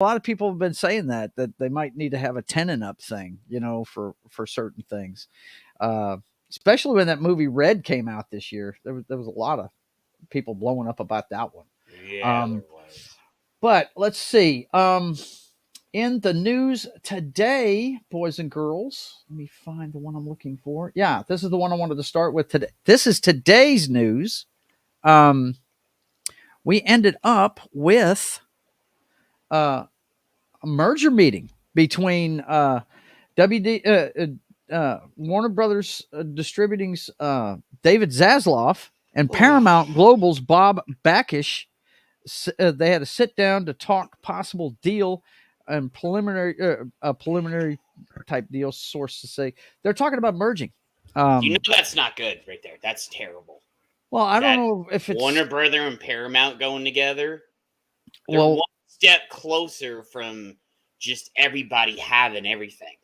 a lot of people have been saying that they might need to have a 10 and up thing, for certain things. Especially when that movie Red came out this year, there was a lot of people blowing up about that one. Yeah, there was. But let's see. In the news today, boys and girls, let me find the one I'm looking for. Yeah, this is the one I wanted to start with today. This is today's news. We ended up with a merger meeting between Warner Brothers Distributing's David Zaslav and Paramount Global's Bob Bakish. They had a sit down to talk possible deal and preliminary type deal. Source to say they're talking about merging. That's not good right there. That's terrible. Well, I don't know if it's Warner Brother and Paramount going together. They're one step closer from just everybody having everything.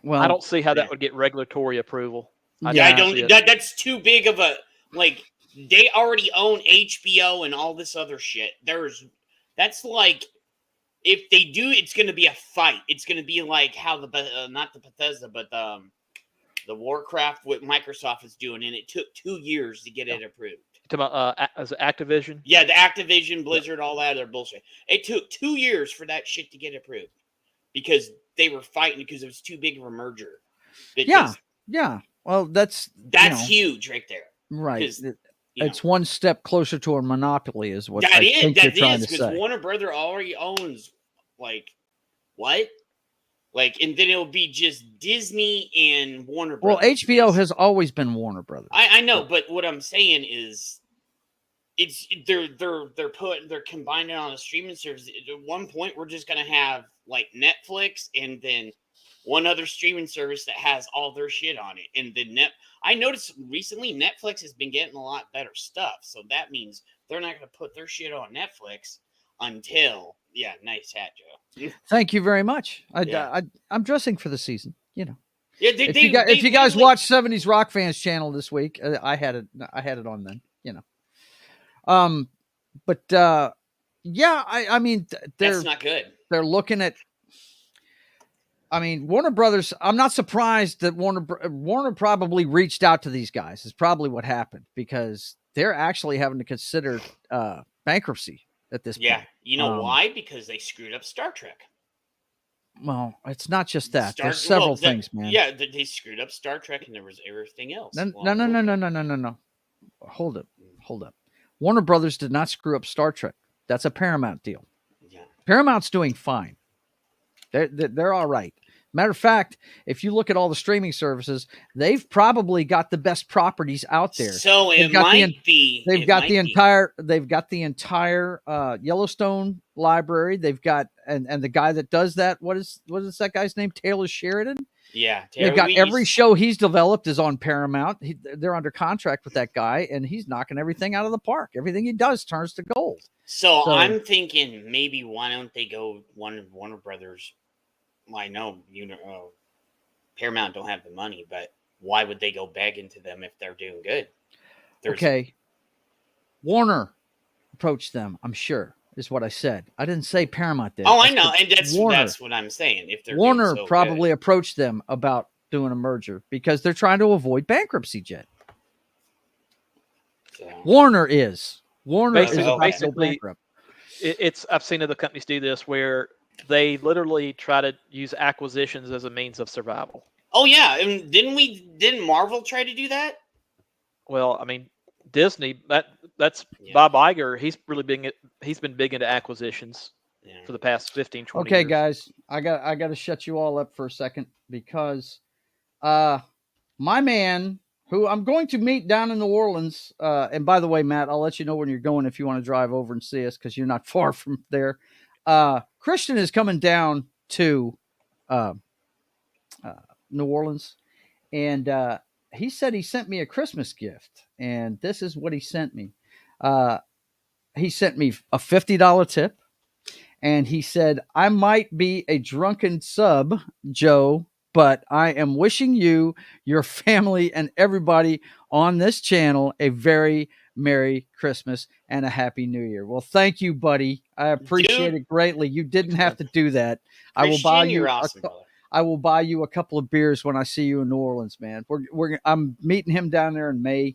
Well, I don't see how that would get regulatory approval. I don't. That's too big of a They already own HBO and all this other shit. That's like, if they do, it's going to be a fight. It's going to be like how not the Bethesda, but the Warcraft with Microsoft is doing, and it took 2 years to get it approved. As Activision? Yeah, the Activision, Blizzard, all that other bullshit. It took 2 years for that shit to get approved because they were fighting because it was too big of a merger. Yeah. Well, that's huge right there. Right. It's one step closer to a monopoly, is what I think you're trying to say. Because Warner Brother already owns what? And then it'll be just Disney and Warner Brothers. Well, HBO has always been Warner Brothers. I know, but what I'm saying is, they're combining on a streaming service. At one point, we're just gonna have like Netflix and then one other streaming service that has all their shit on it. And then I noticed recently Netflix has been getting a lot better stuff, so that means they're not gonna put their shit on Netflix until. Yeah, nice hat, Joe. Thank you very much. I'm dressing for the season, Yeah, if you guys watch 70s Rock Fans channel this week, I had it on then, But I mean, that's not good. They're looking at. I mean, Warner Brothers. I'm not surprised that Warner probably reached out to these guys. Is probably what happened, because they're actually having to consider bankruptcy at this point. Yeah, you know why? Because they screwed up Star Trek. Well, it's not just that. There's several things, man. Yeah, they screwed up Star Trek, and there was everything else. No. Hold up. Warner Brothers did not screw up Star Trek. That's a Paramount deal. Yeah. Paramount's doing fine. They're all right. Matter of fact, if you look at all the streaming services, they've probably got the best properties out there. So they've got the entire Yellowstone library. They've got and the guy that does that, what is that guy's name? Taylor Sheridan? Yeah. They've got every show he's developed is on Paramount. They're under contract with that guy, and he's knocking everything out of the park. Everything he does turns to gold. So I'm thinking, maybe why don't they go Warner Brothers? I know Paramount don't have the money, but why would they go begging to them if they're doing good? Okay. Warner approached them, I'm sure, is what I said. I didn't say Paramount did. Oh, I know, and that's what I'm saying. If they're Warner probably approached them about doing a merger because they're trying to avoid bankruptcy, Jet. So. Warner is basically bankrupt. I've seen other companies do this where they literally try to use acquisitions as a means of survival. Oh yeah, and didn't Marvel try to do that? Well, I mean, Disney, that's Bob Iger. He's been big into acquisitions for the past 15, 20 years. Okay, guys, I got to shut you all up for a second because my man, who I'm going to meet down in New Orleans, and by the way, Matt, I'll let you know when you're going if you want to drive over and see us because you're not far from there. Christian is coming down to New Orleans, and he said he sent me a Christmas gift, and this is what he sent me. He sent me a $50 tip, and he said, I might be a drunken sub, Joe, but I am wishing you, your family, and everybody on this channel a very Merry Christmas and a Happy New Year. Well, thank you, buddy. I appreciate it greatly. You didn't have to do that. I will buy you. You're awesome, brother. I will buy you a couple of beers when I see you in New Orleans, man. I'm meeting him down there in May.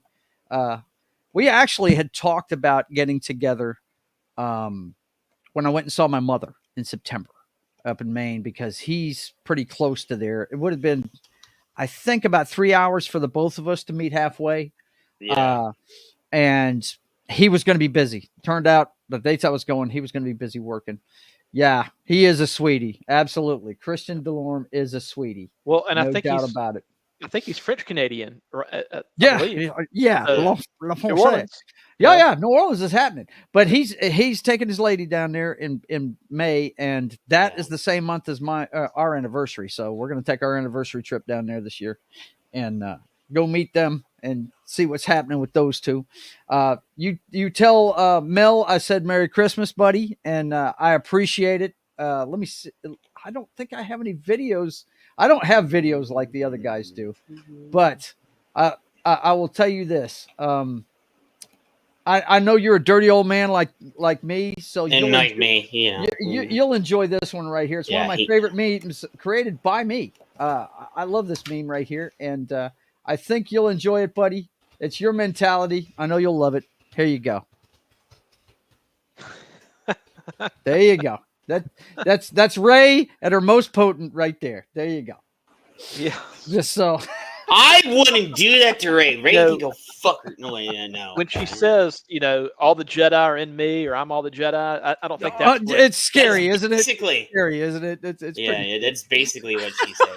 We actually had talked about getting together when I went and saw my mother in September up in Maine, because he's pretty close to there. It would have been, I think, about 3 hours for the both of us to meet halfway. Yeah. And he was going to be busy. Turned out the dates I was going, he was going to be busy working. Yeah, he is a sweetie. Absolutely. Christian Delorme is a sweetie. Well, and no I think doubt about it. I think he's French Canadian. Yeah. New Orleans. Yeah. New Orleans is happening. But he's taking his lady down there in May, and that is the same month as our anniversary. So we're going to take our anniversary trip down there this year and go meet them and see what's happening with those two. You tell Mel I said Merry Christmas, buddy, and I appreciate it. Let me see. I don't think I have any videos. I don't have videos like the other guys do, but I will tell you this. I know you're a dirty old man like me, so you'll enjoy this one right here. It's one of my favorite memes created by me. I love this meme right here, and I think you'll enjoy it, buddy. It's your mentality. I know you'll love it. Here you go. There you go. That's Ray at her most potent right there. There you go. Yeah. Just so. I wouldn't do that to Ray. Ray can go fuck her. No, no. When she says, all the Jedi are in me, or I'm all the Jedi, I don't think that's it's scary, isn't it? Basically. Scary, isn't it? It's yeah, that's basically what she said.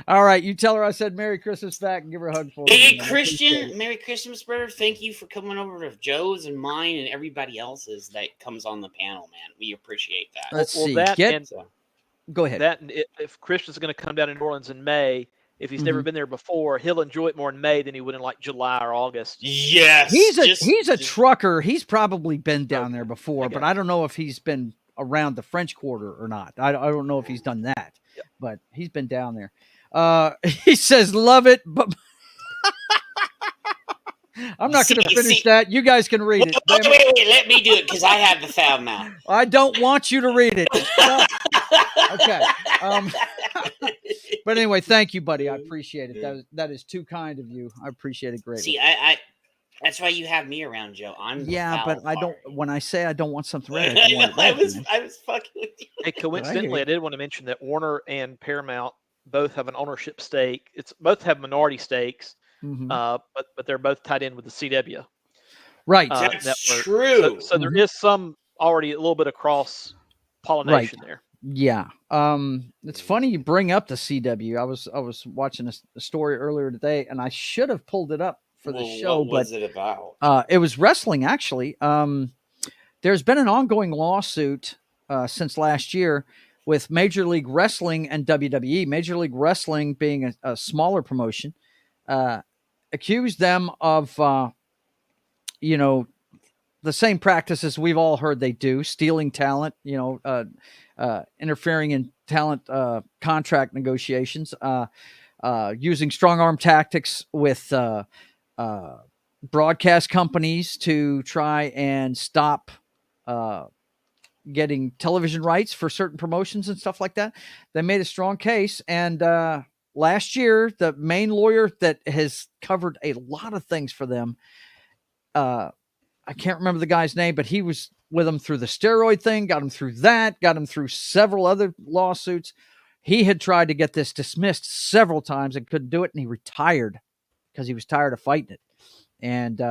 All right, you tell her I said Merry Christmas back and give her a hug for me. Hey, Christian, Merry Christmas, brother. Thank you for coming over to Joe's and mine and everybody else's that comes on the panel, man. We appreciate that. Let's see. Go ahead. That, if Christian's going to come down to New Orleans in May, if he's never been there before, he'll enjoy it more in May than he would in like July or August. Yes. He's a trucker. He's probably been down there before, but I don't know if he's been around the French Quarter or not. I don't know if he's done that, but he's been down there. He says, love it, but I'm not going to finish that. You guys can read it. Wait, let me do it because I have the foul mouth. I don't want you to read it. Okay. But anyway, thank you, buddy. I appreciate it. That is too kind of you. I appreciate it greatly. See, I that's why you have me around, Joe. But I don't. When I say I don't want something read, I was fucking with you. Hey, coincidentally, I did want to mention that Warner and Paramount both have an ownership stake. Both have minority stakes, but they're both tied in with the CW. Right. That's true. So there is some already a little bit of cross pollination there. Yeah. It's funny you bring up the CW. I was watching a story earlier today, and I should have pulled it up for the show. What was it about? It was wrestling, actually. There's been an ongoing lawsuit since last year with Major League Wrestling and WWE. Major League Wrestling being a smaller promotion, accused them of, the same practices we've all heard they do: stealing talent, interfering in talent contract negotiations, using strong arm tactics with broadcast companies to try and stop getting television rights for certain promotions and stuff like that. They made a strong case. And last year, the main lawyer that has covered a lot of things for them, I can't remember the guy's name, but he was with them through the steroid thing, got him through that, got him through several other lawsuits. He had tried to get this dismissed several times and couldn't do it, and he retired because he was tired of fighting it. And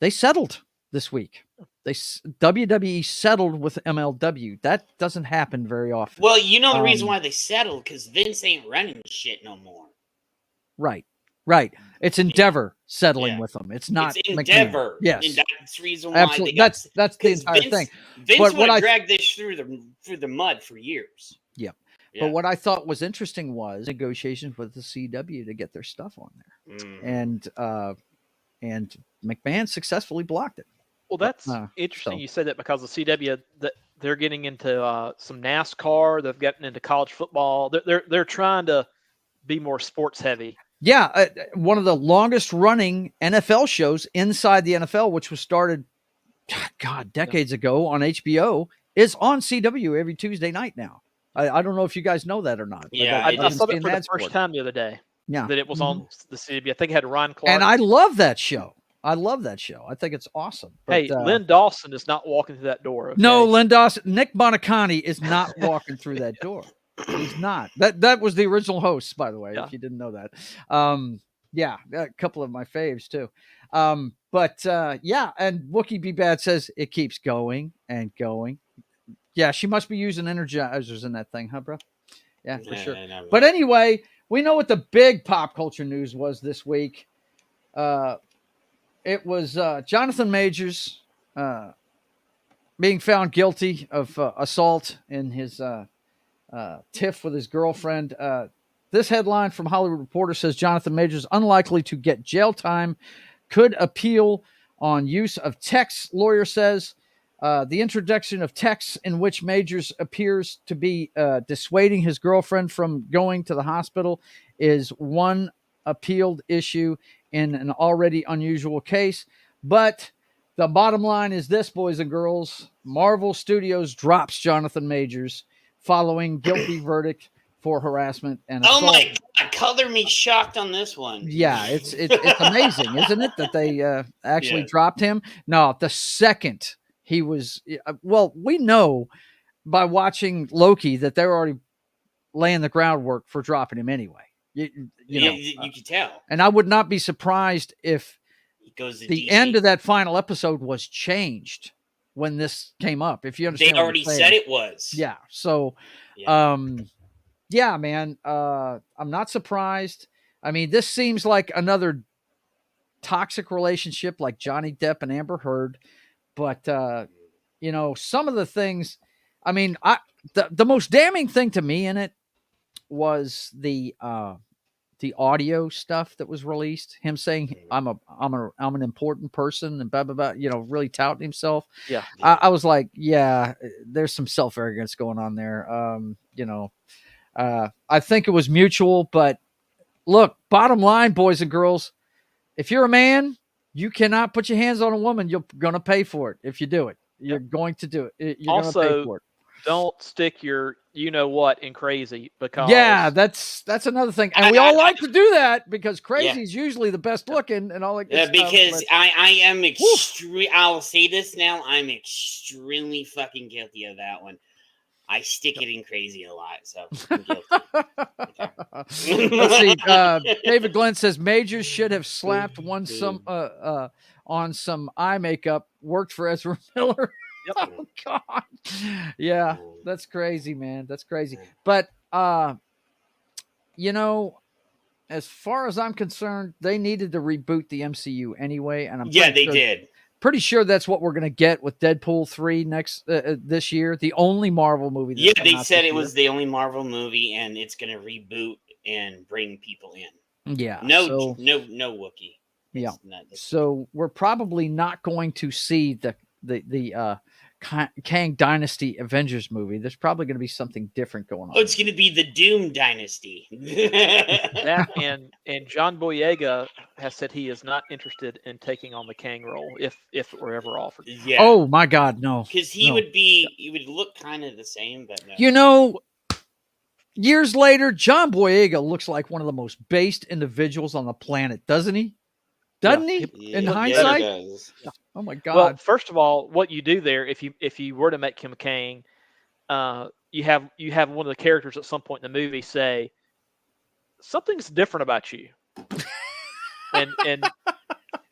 they settled this week. WWE settled with MLW. That doesn't happen very often. Well, the reason why they settled, because Vince ain't running shit no more. Right. It's Endeavor settling with them. It's not Endeavor. McMahon. Yes, and that's the reason why. Absolutely. That's the entire thing. Vince would have dragged this through the mud for years. Yeah. But what I thought was interesting was negotiations with the CW to get their stuff on there, and McMahon successfully blocked it. Well, that's interesting. You said that because the CW they're getting into some NASCAR. They've gotten into college football. They're trying to be more sports heavy. Yeah, one of the longest running NFL shows inside the NFL, which was started God, decades ago on HBO is on CW every Tuesday night now. I don't know if you guys know that or not. Yeah, I saw that for the first time the other day. Yeah, that it was on the CW. I think it had Ron Clark. And I love that show. I think it's awesome. But, hey, Lynn Dawson is not walking through that door. Okay? No, Lynn Dawson. Nick Bonacani is not walking through that door. He's not. That was the original host, by the way, if you didn't know that. Yeah, a couple of my faves too. But yeah, and Wookie Be Bad says it keeps going and going. Yeah, she must be using energizers in that thing, huh, bro? Yeah, for sure. But anyway, we know what the big pop culture news was this week. It was Jonathan Majors being found guilty of assault in his tiff with his girlfriend. This headline from Hollywood Reporter says Jonathan Majors unlikely to get jail time, could appeal on use of texts, lawyer says. The introduction of texts in which Majors appears to be dissuading his girlfriend from going to the hospital is one appealed issue in an already unusual case. But the bottom line is this, boys and girls. Marvel Studios drops Jonathan Majors following guilty verdict for harassment and assault. Oh my God, color me shocked on this one. Yeah, it's amazing, isn't it, that they actually dropped him? No, the second he was, well, we know by watching Loki that they're already laying the groundwork for dropping him anyway. You know, you can tell. And I would not be surprised if the DC. end of that final episode was changed when this came up. If you understand, they already said it was. Yeah. So, yeah, man, I'm not surprised. I mean, this seems like another toxic relationship like Johnny Depp and Amber Heard. But, you know, some of the things, I mean, the most damning thing to me in it was the audio stuff that was released. Him saying, I'm an important person and blah, blah, blah, you know, really touting himself. Yeah. I was like, yeah, there's some self-arrogance going on there. You know, I think it was mutual, but look, bottom line, boys and girls, if you're a man, you cannot put your hands on a woman. You're going to pay for it. If you do it, you're going to do it. You're going to pay for it. Don't stick your you-know-what in crazy because... Yeah, that's another thing. And we all like to do that because crazy is usually the best looking and all that good stuff. Because I am extremely... I'll say this now. I'm extremely fucking guilty of that one. I stick it in crazy a lot, so I'm guilty. Let's see. David Glenn says Majors should have slapped on some eye makeup. Worked for Ezra Miller. Yep. Oh God. Yeah, that's crazy, man. That's crazy. But you know, as far as I'm concerned, they needed to reboot the MCU anyway, and they did. Pretty sure that's what we're going to get with Deadpool 3 next this year. The only Marvel movie. Yeah, they said it was the only Marvel movie, and it's going to reboot and bring people in. Yeah. No Wookiee. Yeah. So we're probably not going to see the Kang Dynasty Avengers movie. There's probably going to be something different going on. Oh, it's going to be the Doom Dynasty. That and John Boyega has said he is not interested in taking on the Kang role if it were ever offered. Yeah. Oh my God, no. Because he would look kind of the same, but no. You know, years later, John Boyega looks like one of the most based individuals on the planet, doesn't he? Doesn't he? In hindsight? Yeah, he does. Oh my God. Well, first of all, what you do there, if you were to make him Kang, you have one of the characters at some point in the movie say, something's different about you.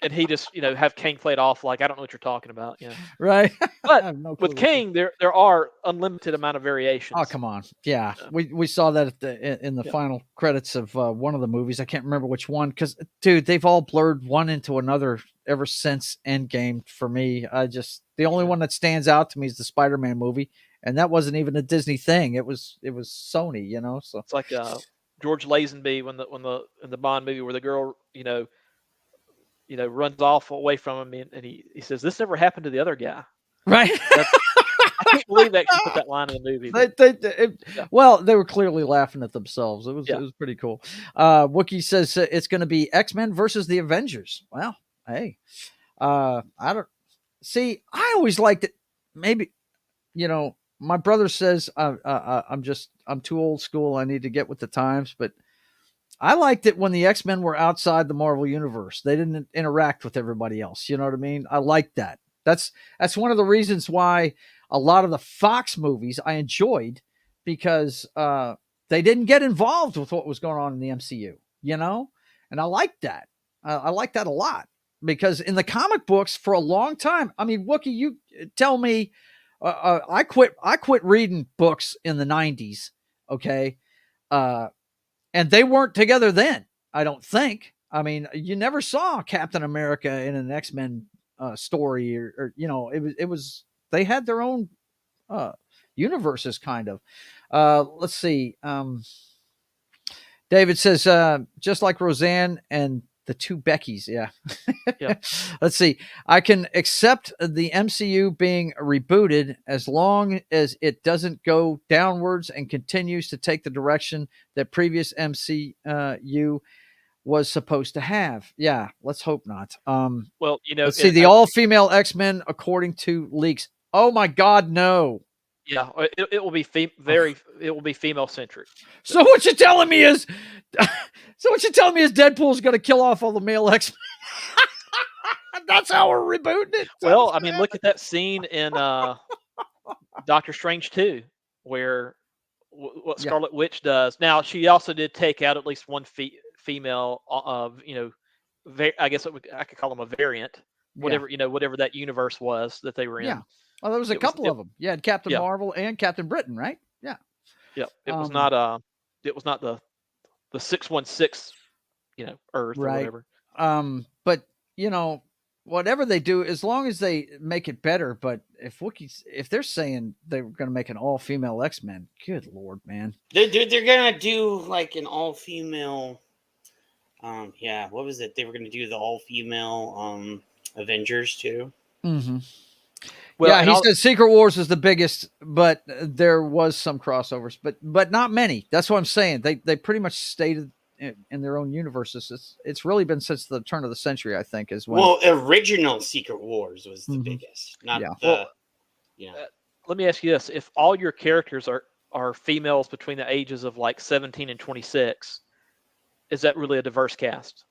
and he just, have Kang played off like, I don't know what you're talking about. Yeah. Right. But with Kang, there are unlimited amount of variations. Oh, come on. Yeah. We saw that in the final credits of one of the movies. I can't remember which one. Because, dude, they've all blurred one into another ever since Endgame for me. The only one that stands out to me is the Spider-Man movie. And that wasn't even a Disney thing. It was Sony, so. It's like George Lazenby in the Bond movie where the girl, runs off away from him and he says, this never happened to the other guy. Right. I can't believe they actually put that line in the movie. Well, they were clearly laughing at themselves. It was pretty cool. Wookie says it's going to be X-Men versus the Avengers. Well, hey, see, I always liked it. Maybe, my brother says I'm too old school. I need to get with the times, but I liked it when the X-Men were outside the Marvel universe. They didn't interact with everybody else. You know what I mean? I like that. That's one of the reasons why a lot of the Fox movies I enjoyed, because they didn't get involved with what was going on in the MCU, and I like that. I like that a lot, because in the comic books for a long time, I mean, Wookie, you tell me, I quit reading books in the 90s. Okay. And they weren't together then, I don't think. I mean, you never saw Captain America in an X-Men story, or it was they had their own universes, kind of. Let's see. David says, just like Roseanne and the two Beckys. Yeah. Let's see. I can accept the MCU being rebooted as long as it doesn't go downwards and continues to take the direction that previous MCU was supposed to have. Yeah, let's hope not. Well, let's see. The all-female X-Men, according to leaks. Oh my God, no. Yeah, it will be it will be female centric. So what you're telling me is, Deadpool's going to kill off all the male X-Men? That's how we're rebooting it. Well, I mean, look at that scene in Doctor Strange 2, where what Scarlet Witch does. Now, she also did take out at least one female of, I guess I could call them a variant, whatever whatever that universe was that they were in. Yeah. Well, there was a couple of them. You had Captain Marvel and Captain Britain, right? Yeah. Yeah. It was not the 616, Earth or whatever. But whatever they do, as long as they make it better. But if they're saying they're going to make an all-female X-Men, good Lord, man. They're going to do like an all-female. What was it? They were going to do the all-female Avengers too. Mm-hmm. Well, he said Secret Wars is the biggest, but there was some crossovers, but not many. That's what I'm saying. They pretty much stayed in their own universes. It's really been since the turn of the century, I think, is when. Well, original Secret Wars was the biggest, not the. Let me ask you this: if all your characters are females between the ages of like 17 and 26, is that really a diverse cast?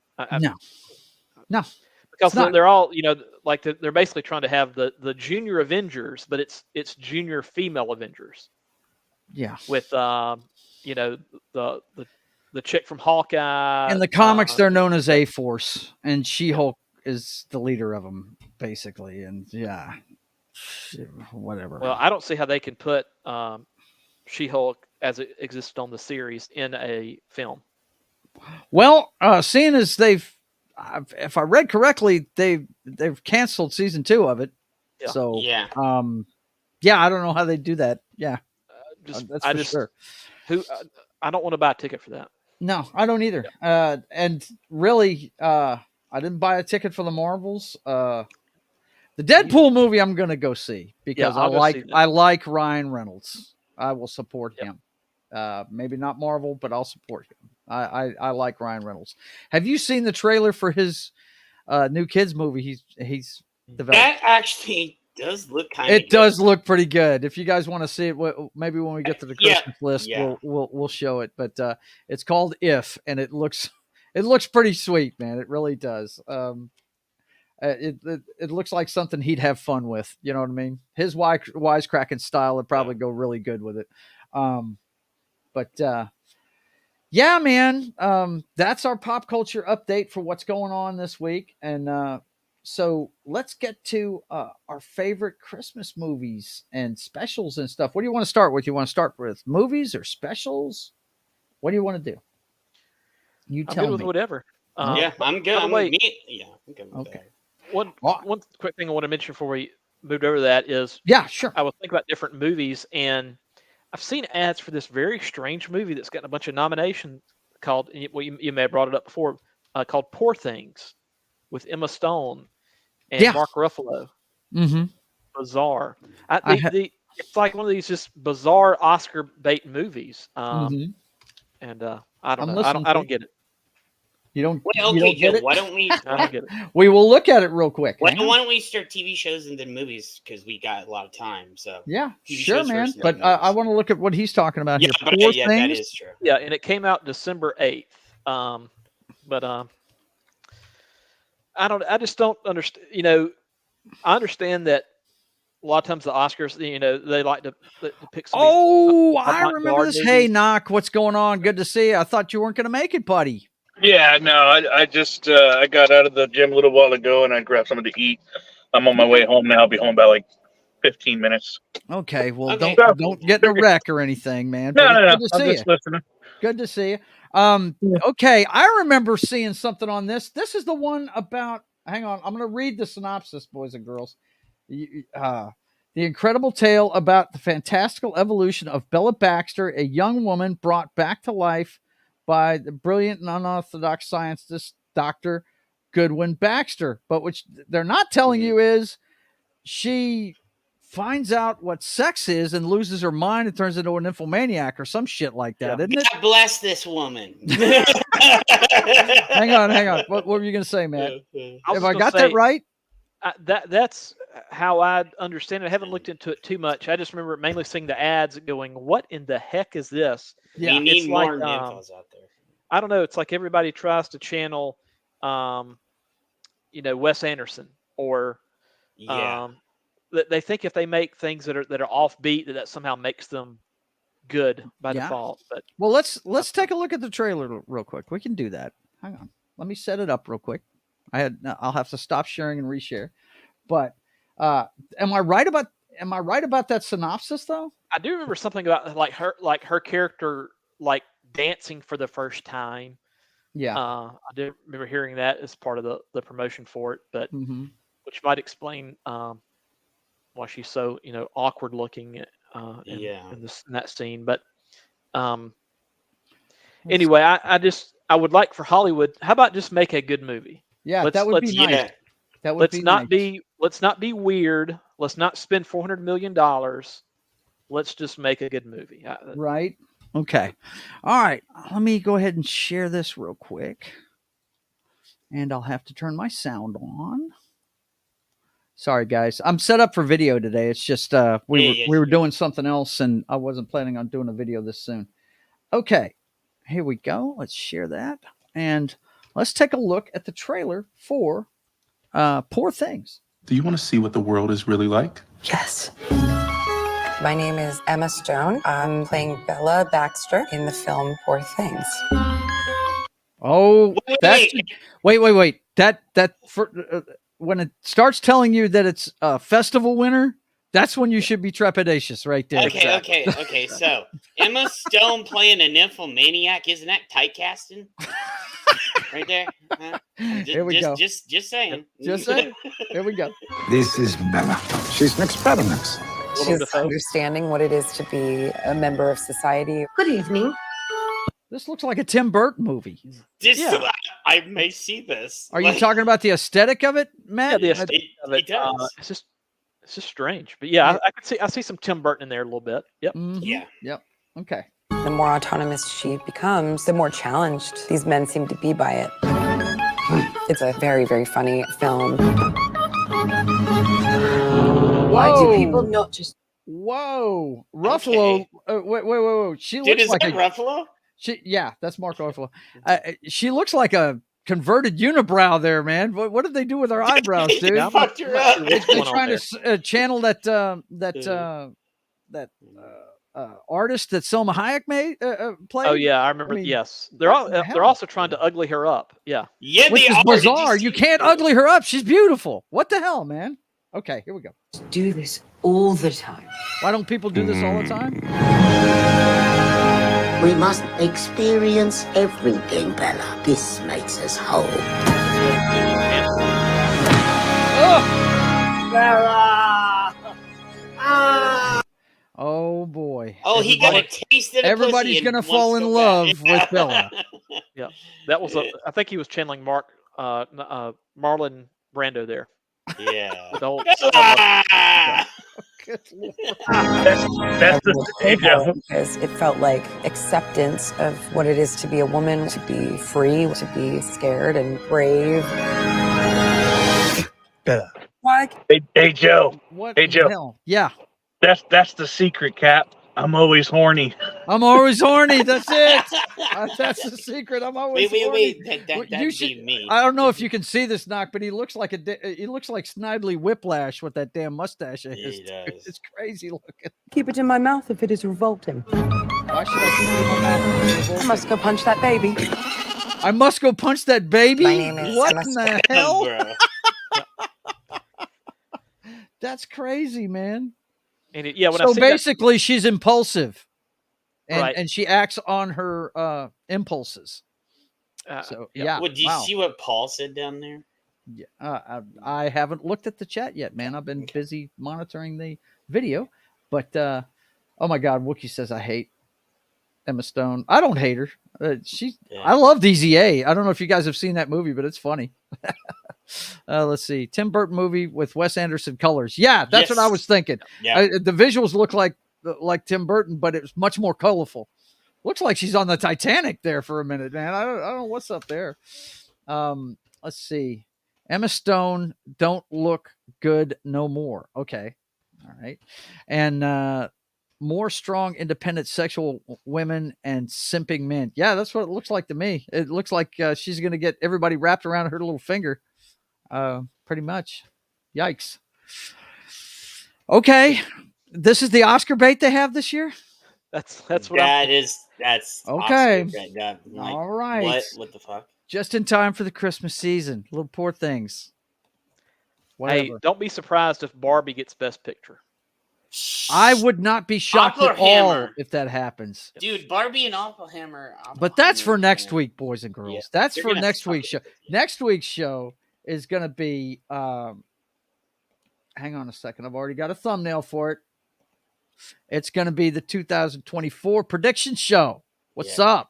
No. Because they're all, like they're basically trying to have the junior Avengers, but it's junior female Avengers. Yeah. With the chick from Hawkeye. In the comics, they're known as A-Force, and She-Hulk is the leader of them, basically. And whatever. Well, I don't see how they can put She-Hulk as it existed on the series in a film. Well, seeing as if I read correctly, they've canceled season 2 of it. Yeah. So I don't know how they do that. Yeah, that's sure. I don't want to buy a ticket for that. No, I don't either. Yeah. And really, I didn't buy a ticket for the Marvels. The Deadpool movie I'm going to go see because I like Ryan Reynolds. I will support him. Maybe not Marvel, but I'll support him. I like Ryan Reynolds. Have you seen the trailer for his new kids movie? He's developed. That actually does look kind of. It does look pretty good. If you guys want to see it, maybe when we get to the Christmas list, we'll show it. But it's called If, and it looks pretty sweet, man. It really does. It looks like something he'd have fun with. You know what I mean? His wisecracking style would probably go really good with it. Yeah, man, that's our pop culture update for what's going on this week. And so let's get to our favorite Christmas movies and specials and stuff. What do you want to start with? You want to start with movies or specials? What do you want to do? You tell me. I'm good with whatever. I'm good. I'm good with that. One quick thing I want to mention before we moved over to that is, sure. I was thinking about different movies, and I've seen ads for this very strange movie that's gotten a bunch of nominations called, well, you may have brought it up before, called Poor Things with Emma Stone and Mark Ruffalo. Mm-hmm. Bizarre. It's like one of these just bizarre Oscar bait movies. And I don't know. I don't get it. You don't. Wait, you okay, don't get Joe. it? Why don't we? I don't get it. We will look at it real quick. Why Hang on. don't we start TV shows and then movies because we got a lot of time. So Yeah, TV sure, shows man. first and But then I movies. want to look at what he's talking about Yeah, here. but Poor yeah, things. that is true. Yeah, and it came out December 8th. But I just don't understand. I understand that a lot of times the Oscars, they like to pick some. Oh, I remember avant-garde this. movies. Hey, Knock, what's going on? Good to see you. I thought you weren't going to make it, buddy. Yeah, no, I just I got out of the gym a little while ago and I grabbed something to eat. I'm on my way home now. I'll be home by like 15 minutes. Okay, well, Okay. don't get in a wreck or anything, man. No, But no, it's no. good to I'm see you. just listening. Good to see you. Yeah. Okay, I remember seeing something on this. This is the one about. Hang on, I'm going to read the synopsis, boys and girls. The incredible tale about the fantastical evolution of Bella Baxter, a young woman brought back to life by the brilliant and unorthodox scientist Dr. Goodwin Baxter. But what they're not telling you is she finds out what sex is and loses her mind and turns into an nymphomaniac or some shit like that, isn't it? God bless this woman. Hang on. What were you going to say, Matt? Have I got that right? That's how I understand it. I haven't looked into it too much. I just remember mainly seeing the ads going, what in the heck is this? Yeah, you need it's more like, nymphos out there. I don't know. It's like everybody tries to channel, Wes Anderson or, Yeah. they think if they make things that are offbeat, that somehow makes them good by default. But well, let's take a look at the trailer real quick. We can do that. Hang on. Let me set it up real quick. I'll have to stop sharing and reshare. But am I right about that synopsis though? I do remember something about her character like dancing for the first time. Yeah. I do remember hearing that as part of the promotion for it, but which might explain why she's so awkward looking in that scene. But anyway, I would like for Hollywood. How about just make a good movie? Yeah, that would be nice. Yeah. That would Let's not be weird. Let's not spend $400 million. Let's just make a good movie. Right. Okay. All right. Let me go ahead and share this real quick. And I'll have to turn my sound on. Sorry, guys. I'm set up for video today. It's just we were doing something else, and I wasn't planning on doing a video this soon. Okay. Here we go. Let's share that. And let's take a look at the trailer for Poor Things. Do you want to see what the world is really like? Yes. My name is Emma Stone. I'm playing Bella Baxter in the film Poor Things. Oh, Wait. That when it starts telling you that it's a festival winner, that's when you should be trepidatious right there. Okay. So Emma Stone playing a nymphomaniac, isn't that typecasting? Right there. Here we go. Just saying. Just saying. Here we go. This is Bella. She's an experiment. She's understanding what it is to be a member of society. Good evening. This looks like a Tim Burton movie. I may see this. Are you talking about the aesthetic of it, Matt? Yeah, the aesthetic of it. It does. It's just strange, but yeah, I see some Tim Burton in there a little bit. Yep. Mm-hmm. Yeah. Yep. Okay. The more autonomous she becomes, the more challenged these men seem to be by it. It's a very, very funny film. Why do people not just... Whoa. Ruffalo. Okay. Wait. She looks like Ruffalo? Yeah, that's Mark Ruffalo. She looks like a converted unibrow there, man. What did they do with her eyebrows, dude? They fucked her up. They're trying to channel that artist that Selma Hayek played. Oh yeah, I remember. Yes, they're also trying to ugly her up. Yeah, which is bizarre. You can't ugly her up. She's beautiful. What the hell, man? Okay, here we go. Do this all the time. Why don't people do this all the time? We must experience everything, Bella. This makes us whole. Bella! Oh boy! Oh, he got a taste of everybody's gonna fall in love with Bella. Yeah, that was. I think he was channeling Marlon Brando there. Yeah. Good Lord. That's the I you know. because it felt like acceptance of what it is to be a woman, to be free, to be scared and brave. Bella. Why? Hey Joe. What Hey in the Joe. hell? Yeah. That's the secret, Cap. I'm always horny. I'm always horny. That's it. That's the secret. I'm always horny. wait. Well, That'd be me. I don't know if you can see this, knock, but he looks like he looks like Snidely Whiplash with that damn mustache of his. He does. It's crazy looking. Keep it in my mouth if it is revolting. Why should I keep it in my mouth? I must go punch that baby. I must go punch that baby. My name is What in the hell? Bro. That's crazy, man. And when I So see basically, she's impulsive, Right. and she acts on her impulses. that, So yeah. yeah, Would you wow. see what Paul said down there? Yeah, I haven't looked at the chat yet, man. I've been busy monitoring the video, but oh my God, Wookie says I hate Emma Stone. I don't hate her. I love Easy A. I don't know if you guys have seen that movie, but it's funny. Let's see, Tim Burton movie with Wes Anderson colors. Yeah, that's what I was thinking. Yeah. The visuals look like Tim Burton, but it's much more colorful. Looks like she's on the Titanic there for a minute, man. I don't know what's up there. Let's see. Emma Stone don't look good no more. Okay. All right. And more strong, independent sexual women and simping men. Yeah, that's what it looks like to me. It looks like she's going to get everybody wrapped around her little finger. Pretty much. Yikes. Okay. This is the Oscar bait they have this year? That's what that's okay. Oscar, like, all right. What the fuck? Just in time for the Christmas season. Little poor things. Whatever. Hey, don't be surprised if Barbie gets Best Picture. I would not be shocked at all if that happens. Dude, Barbie and Oppenheimer. But that's for next week, boys and girls. Yeah, that's they're for gonna next suck week's show. Next week's show is going to be, hang on a second. I've already got a thumbnail for it. It's going to be the 2024 prediction show. What's up?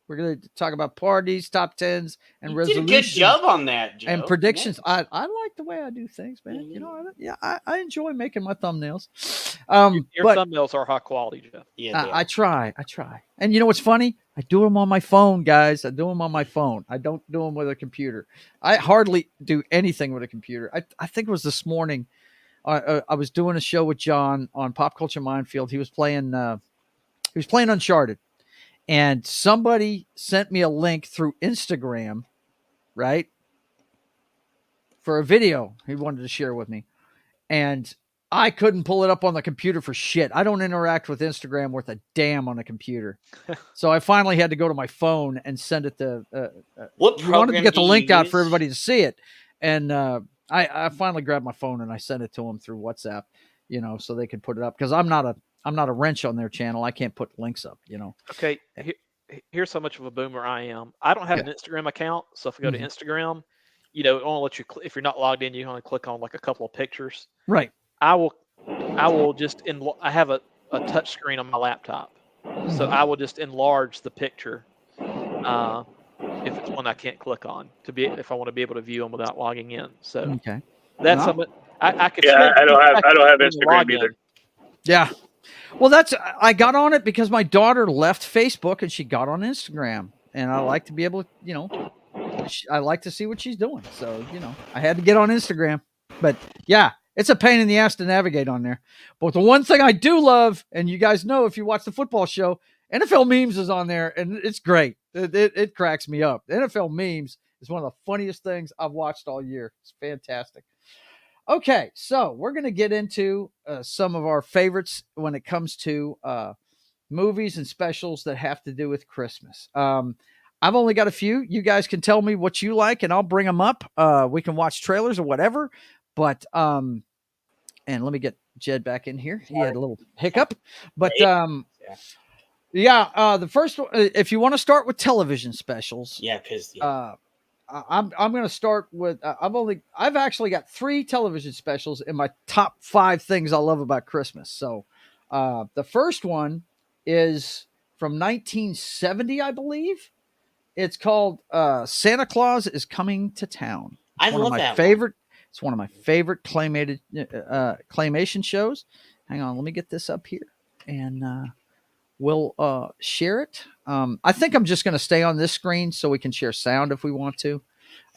We're going to talk about parties, top tens, and resolutions. Did a good job on that, Joe. And predictions. Nice. I like the way I do things, man. Mm-hmm. You know, I enjoy making my thumbnails. Your thumbnails are high quality, Jeff. Yeah, I try. And you know what's funny? I do them on my phone, guys. I do them on my phone. I don't do them with a computer. I hardly do anything with a computer. I think it was this morning. I was doing a show with John on Pop Culture Minefield. He was playing Uncharted. And somebody sent me a link through Instagram, right, for a video he wanted to share with me. And I couldn't pull it up on the computer for shit. I don't interact with Instagram worth a damn on a computer. So I finally had to go to my phone and send it to what program wanted to get the link out use? for everybody to see it. And I finally grabbed my phone and I sent it to them through WhatsApp, you know, so they could put it up. Because I'm not a wrench on their channel. I can't put links up, you know. Okay, here's how much of a boomer I am. I don't have an Instagram account, so if I go to Instagram, you know, it only let you. If you're not logged in, you can only click on like a couple of pictures. Right. I will just I have a touch screen on my laptop, so I will just enlarge the picture if it's one I can't click on if I want to be able to view them without logging in. So okay, that's something I could. Yeah, I don't have Instagram either. Yeah. Well, I got on it because my daughter left Facebook and she got on Instagram, and I like to be able to, you know, I like to see what she's doing. So, you know, I had to get on Instagram, but yeah, it's a pain in the ass to navigate on there. But the one thing I do love, and you guys know, if you watch the football show, NFL memes is on there and it's great. It cracks me up. NFL memes is one of the funniest things I've watched all year. It's fantastic. Okay, so we're going to get into some of our favorites when it comes to movies and specials that have to do with Christmas. I've only got a few. You guys can tell me what you like, and I'll bring them up. We can watch trailers or whatever. But and let me get Jed back in here. He had a little hiccup. But the first one, if you want to start with television specials. Yeah, because I'm going to start with I've actually got 3 television specials in my top 5 things I love about Christmas. So the first one is from 1970, I believe. It's called Santa Claus is Coming to Town. I love my that favorite. It's one of my favorite claymation shows. Hang on, let me get this up here, and we'll share it. I think I'm just going to stay on this screen so we can share sound if we want to.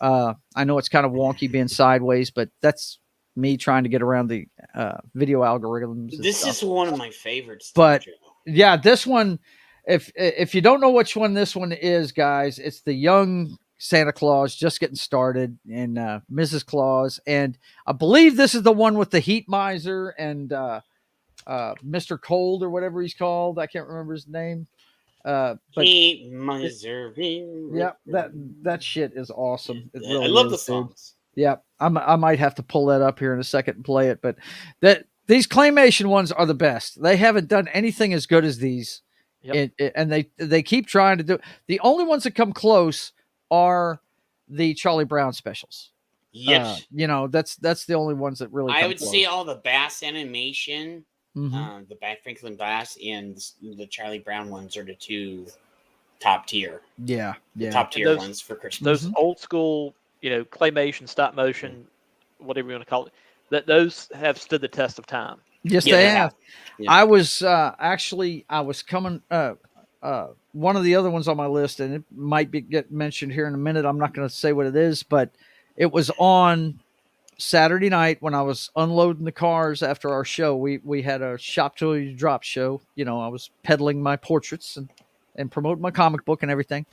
I know it's kind of wonky being sideways, but that's me trying to get around the video algorithms. This is one of my favorites, but Joe. yeah, this one. If you don't know which one this one is, guys, it's the young Santa Claus just getting started, and Mrs. Claus, and I believe this is the one with the heat miser and Mr. Cold or whatever he's called. I can't remember his name. But Heat miser. Yeah, that shit is awesome. It really I love is, the songs. Dude. Yeah, I might have to pull that up here in a second and play it, but these claymation ones are the best. They haven't done anything as good as these. Yep. And they keep trying to do. The only ones that come close are the Charlie Brown specials. Yes. That's the only ones that really. I come would close. say all the Bass animation, Mhm. the Franklin Bass, and the Charlie Brown ones are the two top tier. Yeah. Top tier ones for Christmas. Those old school, claymation, stop motion, whatever you want to call it, that those have stood the test of time. Yes, Yeah, they they have. have. Yeah. I was coming. One of the other ones on my list, and it might get mentioned here in a minute. I'm not going to say what it is, but it was on Saturday night when I was unloading the cars after our show. We had a shop till you drop show. I was peddling my portraits and promoting my comic book and everything,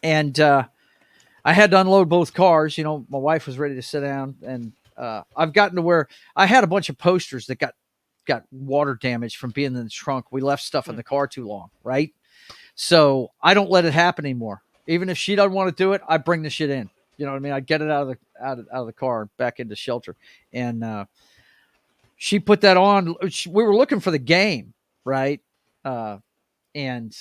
and I had to unload both cars. My wife was ready to sit down, and I've gotten to where I had a bunch of posters that got water damage from being in the trunk. We left stuff in the car too long, right? So I don't let it happen anymore. Even if she doesn't want to do it, I bring the shit in. You know what I mean? I get it out of the car back into shelter, and she put that on. We were looking for the game, right? And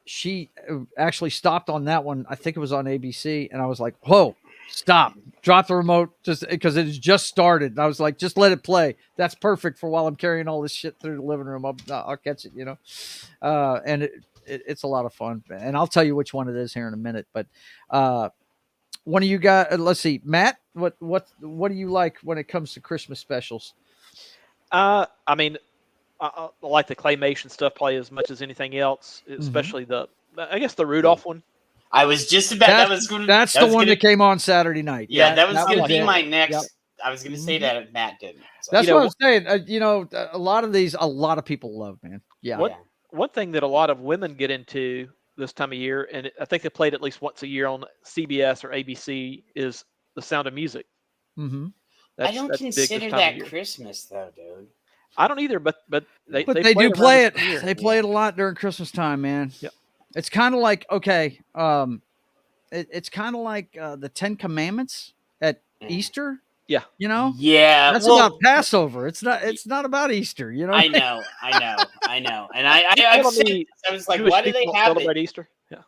she actually stopped on that one. I think it was on ABC, and I was like, "Whoa, stop! Drop the remote," just because it has just started. And I was like, "Just let it play. That's perfect for while I'm carrying all this shit through the living room. I'll catch it." And it's a lot of fun, and I'll tell you which one it is here in a minute. But one of you guys, let's see, Matt, what do you like when it comes to Christmas specials? I like the claymation stuff probably as much as anything else, especially the Rudolph one. I was just about that's the one that came on Saturday night. Yeah, that was going to be it. my next. Yep. I was going to say that if Matt didn't. So. That's what I was saying. A lot of these, a lot of people love, man. Yeah. One thing that a lot of women get into this time of year, and I think they played at least once a year on CBS or ABC, is The Sound of Music. Mm-hmm. I don't consider that Christmas though, dude. I don't either, but they do play it. They play it a lot during Christmas time, man. Yep. It's kind of like it's kind of like the Ten Commandments at Easter. Yeah. Yeah. That's about Passover. It's not about Easter. I know. And I was like, Jewish why do they have celebrate it? Easter? Yeah.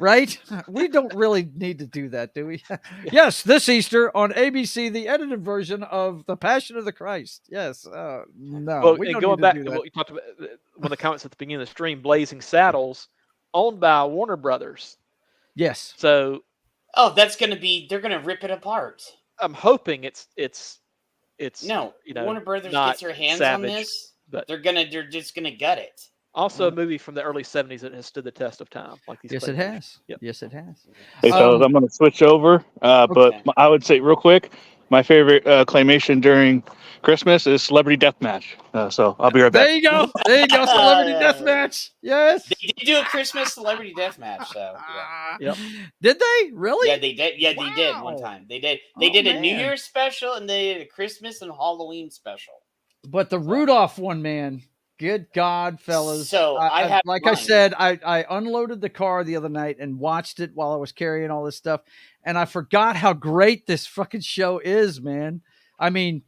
Right? We don't really need to do that, do we? Yes, this Easter on ABC, the edited version of The Passion of the Christ. Yes. No. Well, we and don't going need back to to do that. what you talked about, one of the comments at the beginning of the stream, Blazing Saddles, owned by Warner Brothers. Yes. So. Oh, they're going to rip it apart. I'm hoping it's no. Warner Brothers gets their hands savage, on this, but they're just gonna gut it. Also, a movie from the early '70s that has stood the test of time, like these. Yes, it has. Yep. Yes, it has. Hey, fellas, I'm going to switch over, but I would say real quick, my favorite claymation during Christmas is Celebrity Deathmatch. So I'll be right back. There you go. Celebrity Deathmatch. Yes. They did do a Christmas Celebrity Deathmatch, so yeah. Yep. Did they really? Yeah, they did. Yeah, they did one time. They did. They did a New Year's special and they did a Christmas and Halloween special. But the Rudolph one, man. Good God, fellas. So I said, I unloaded the car the other night and watched it while I was carrying all this stuff. And I forgot how great this fucking show is, man. I mean,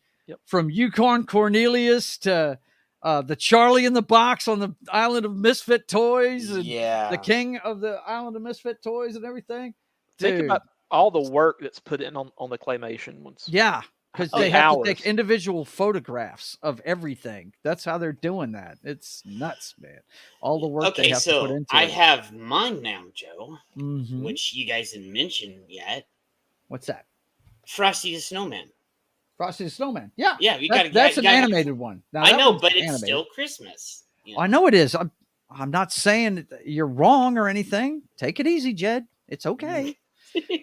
from Yukon Cornelius to the Charlie in the Box on the Island of Misfit Toys. And the King of the Island of Misfit Toys and everything. Think about all the work that's put in on the claymation ones. Yeah. Because they have to take individual photographs of everything. That's how they're doing that. It's nuts, man. All the work they have to put into I it. have mine now, Joe, which you guys didn't mention yet. What's that? Frosty the Snowman. Frosty the Snowman. Yeah. Yeah, you got to. That's an gotta have- animated one. Now, I that know, one's but it's animated. still Christmas. You know? I know it is. I'm not saying that you're wrong or anything. Take it easy, Jed. It's okay.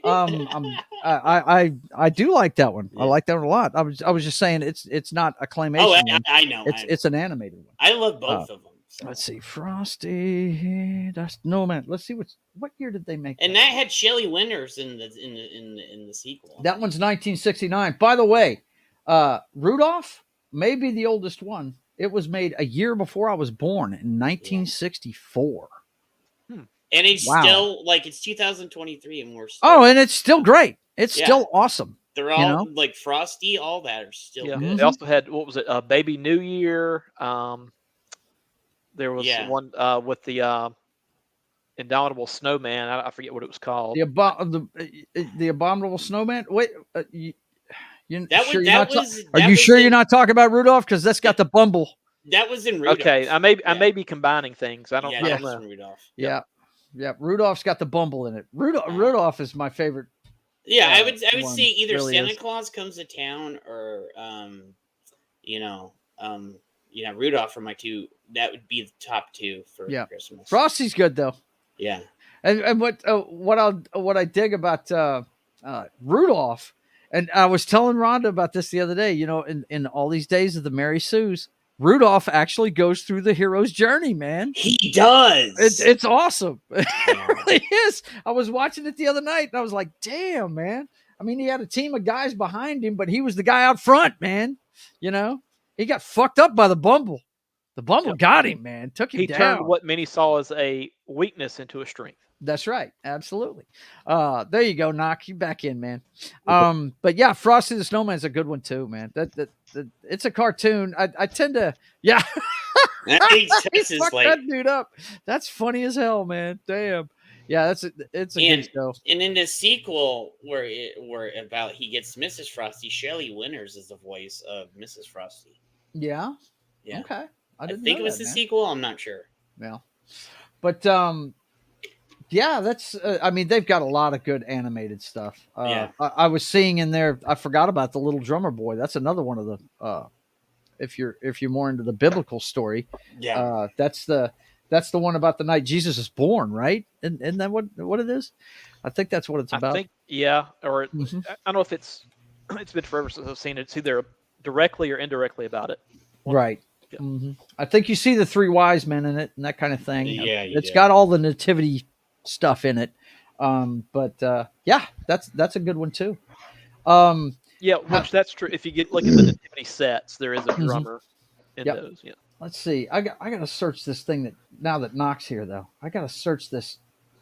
I do like that one. Yeah. I like that one a lot. I was just saying it's not a claymation. Oh, one. I know. It's an animated one. I love both of them. So. Let's see, Frosty. That's no man. Let's see what year did they make? And that had Shelley Winters in the sequel. That one's 1969. By the way, Rudolph may be the oldest one. It was made a year before I was born in 1964. And it's still like it's 2023 and we're still, and it's still great. It's still awesome. They're all like Frosty, all that are still good. They also had what was it? Baby New Year. There was one with the Indomitable Snowman. I forget what it was called. The Abominable Snowman. Wait, are you sure you're not talking about Rudolph? Because that's got the Bumble. That was in Rudolph. Okay, I may be combining things. I don't know. That was in Rudolph. Yeah. Rudolph's got the Bumble in it. Rudolph is my favorite. Yeah, I would say either really Santa is. Claus Comes to Town or Rudolph are my two. That would be the top two for Christmas. Frosty's good though. Yeah. And what I dig about Rudolph, and I was telling Rhonda about this the other day. In all these days of the Mary Sues, Rudolph actually goes through the hero's journey. Man, he does. It's awesome. It really is. I was watching it the other night, and I was like, "Damn, man!" I mean, he had a team of guys behind him, but he was the guy out front, man. He got fucked up by the Bumble. The Bumble got him, man. Took him down. He turned what many saw as a weakness into a strength. That's right. Absolutely. There you go. Knock you back in, man. But yeah, Frosty the Snowman's a good one too, man. That it's a cartoon. I tend to, yeah. He fucked that dude up. That's funny as hell, man. Damn. Yeah, it's a good show. And in the sequel, where he gets Mrs. Frosty, Shelley Winters is the voice of Mrs. Frosty. Yeah. Yeah. Okay. I think it was the sequel. I'm not sure. Yeah. But yeah, that's. I mean, they've got a lot of good animated stuff. I was seeing in there. I forgot about the Little Drummer Boy. That's another one of the. If you're more into the biblical story, that's the one about the night Jesus is born, right? Isn't that what it is? I think that's what it's about. I think, or I don't know if it's been forever since I've seen it. It's either directly or indirectly about it. Right. Yeah. Mm-hmm. I think you see the three wise men in it and that kind of thing. Yeah, it's got all the nativity stuff in it. But that's a good one too. Which that's true. If you look at the nativity sets, there is a drummer in those. Yeah. Let's see. I got to search this thing now that Knox here though. I got to search this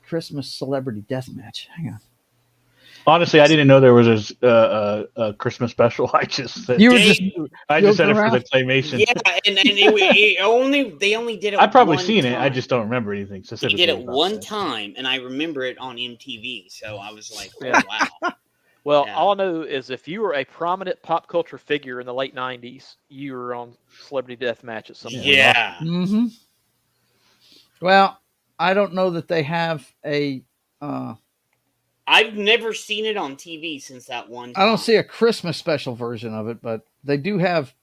Christmas celebrity death match. Hang on. Honestly, I didn't know there was a Christmas special. I just said it for the claymation. Yeah, and they only did it. I've probably seen it. I just don't remember anything specifically. They did it one time, and I remember it on MTV. So I was like, "Oh wow!" Well, all I know is if you were a prominent pop culture figure in the late '90s, you were on Celebrity Deathmatch at some point. Yeah. Mm-hmm. Well, I don't know that they have a. I've never seen it on TV since that one time. I don't see a Christmas special version of it, but they do have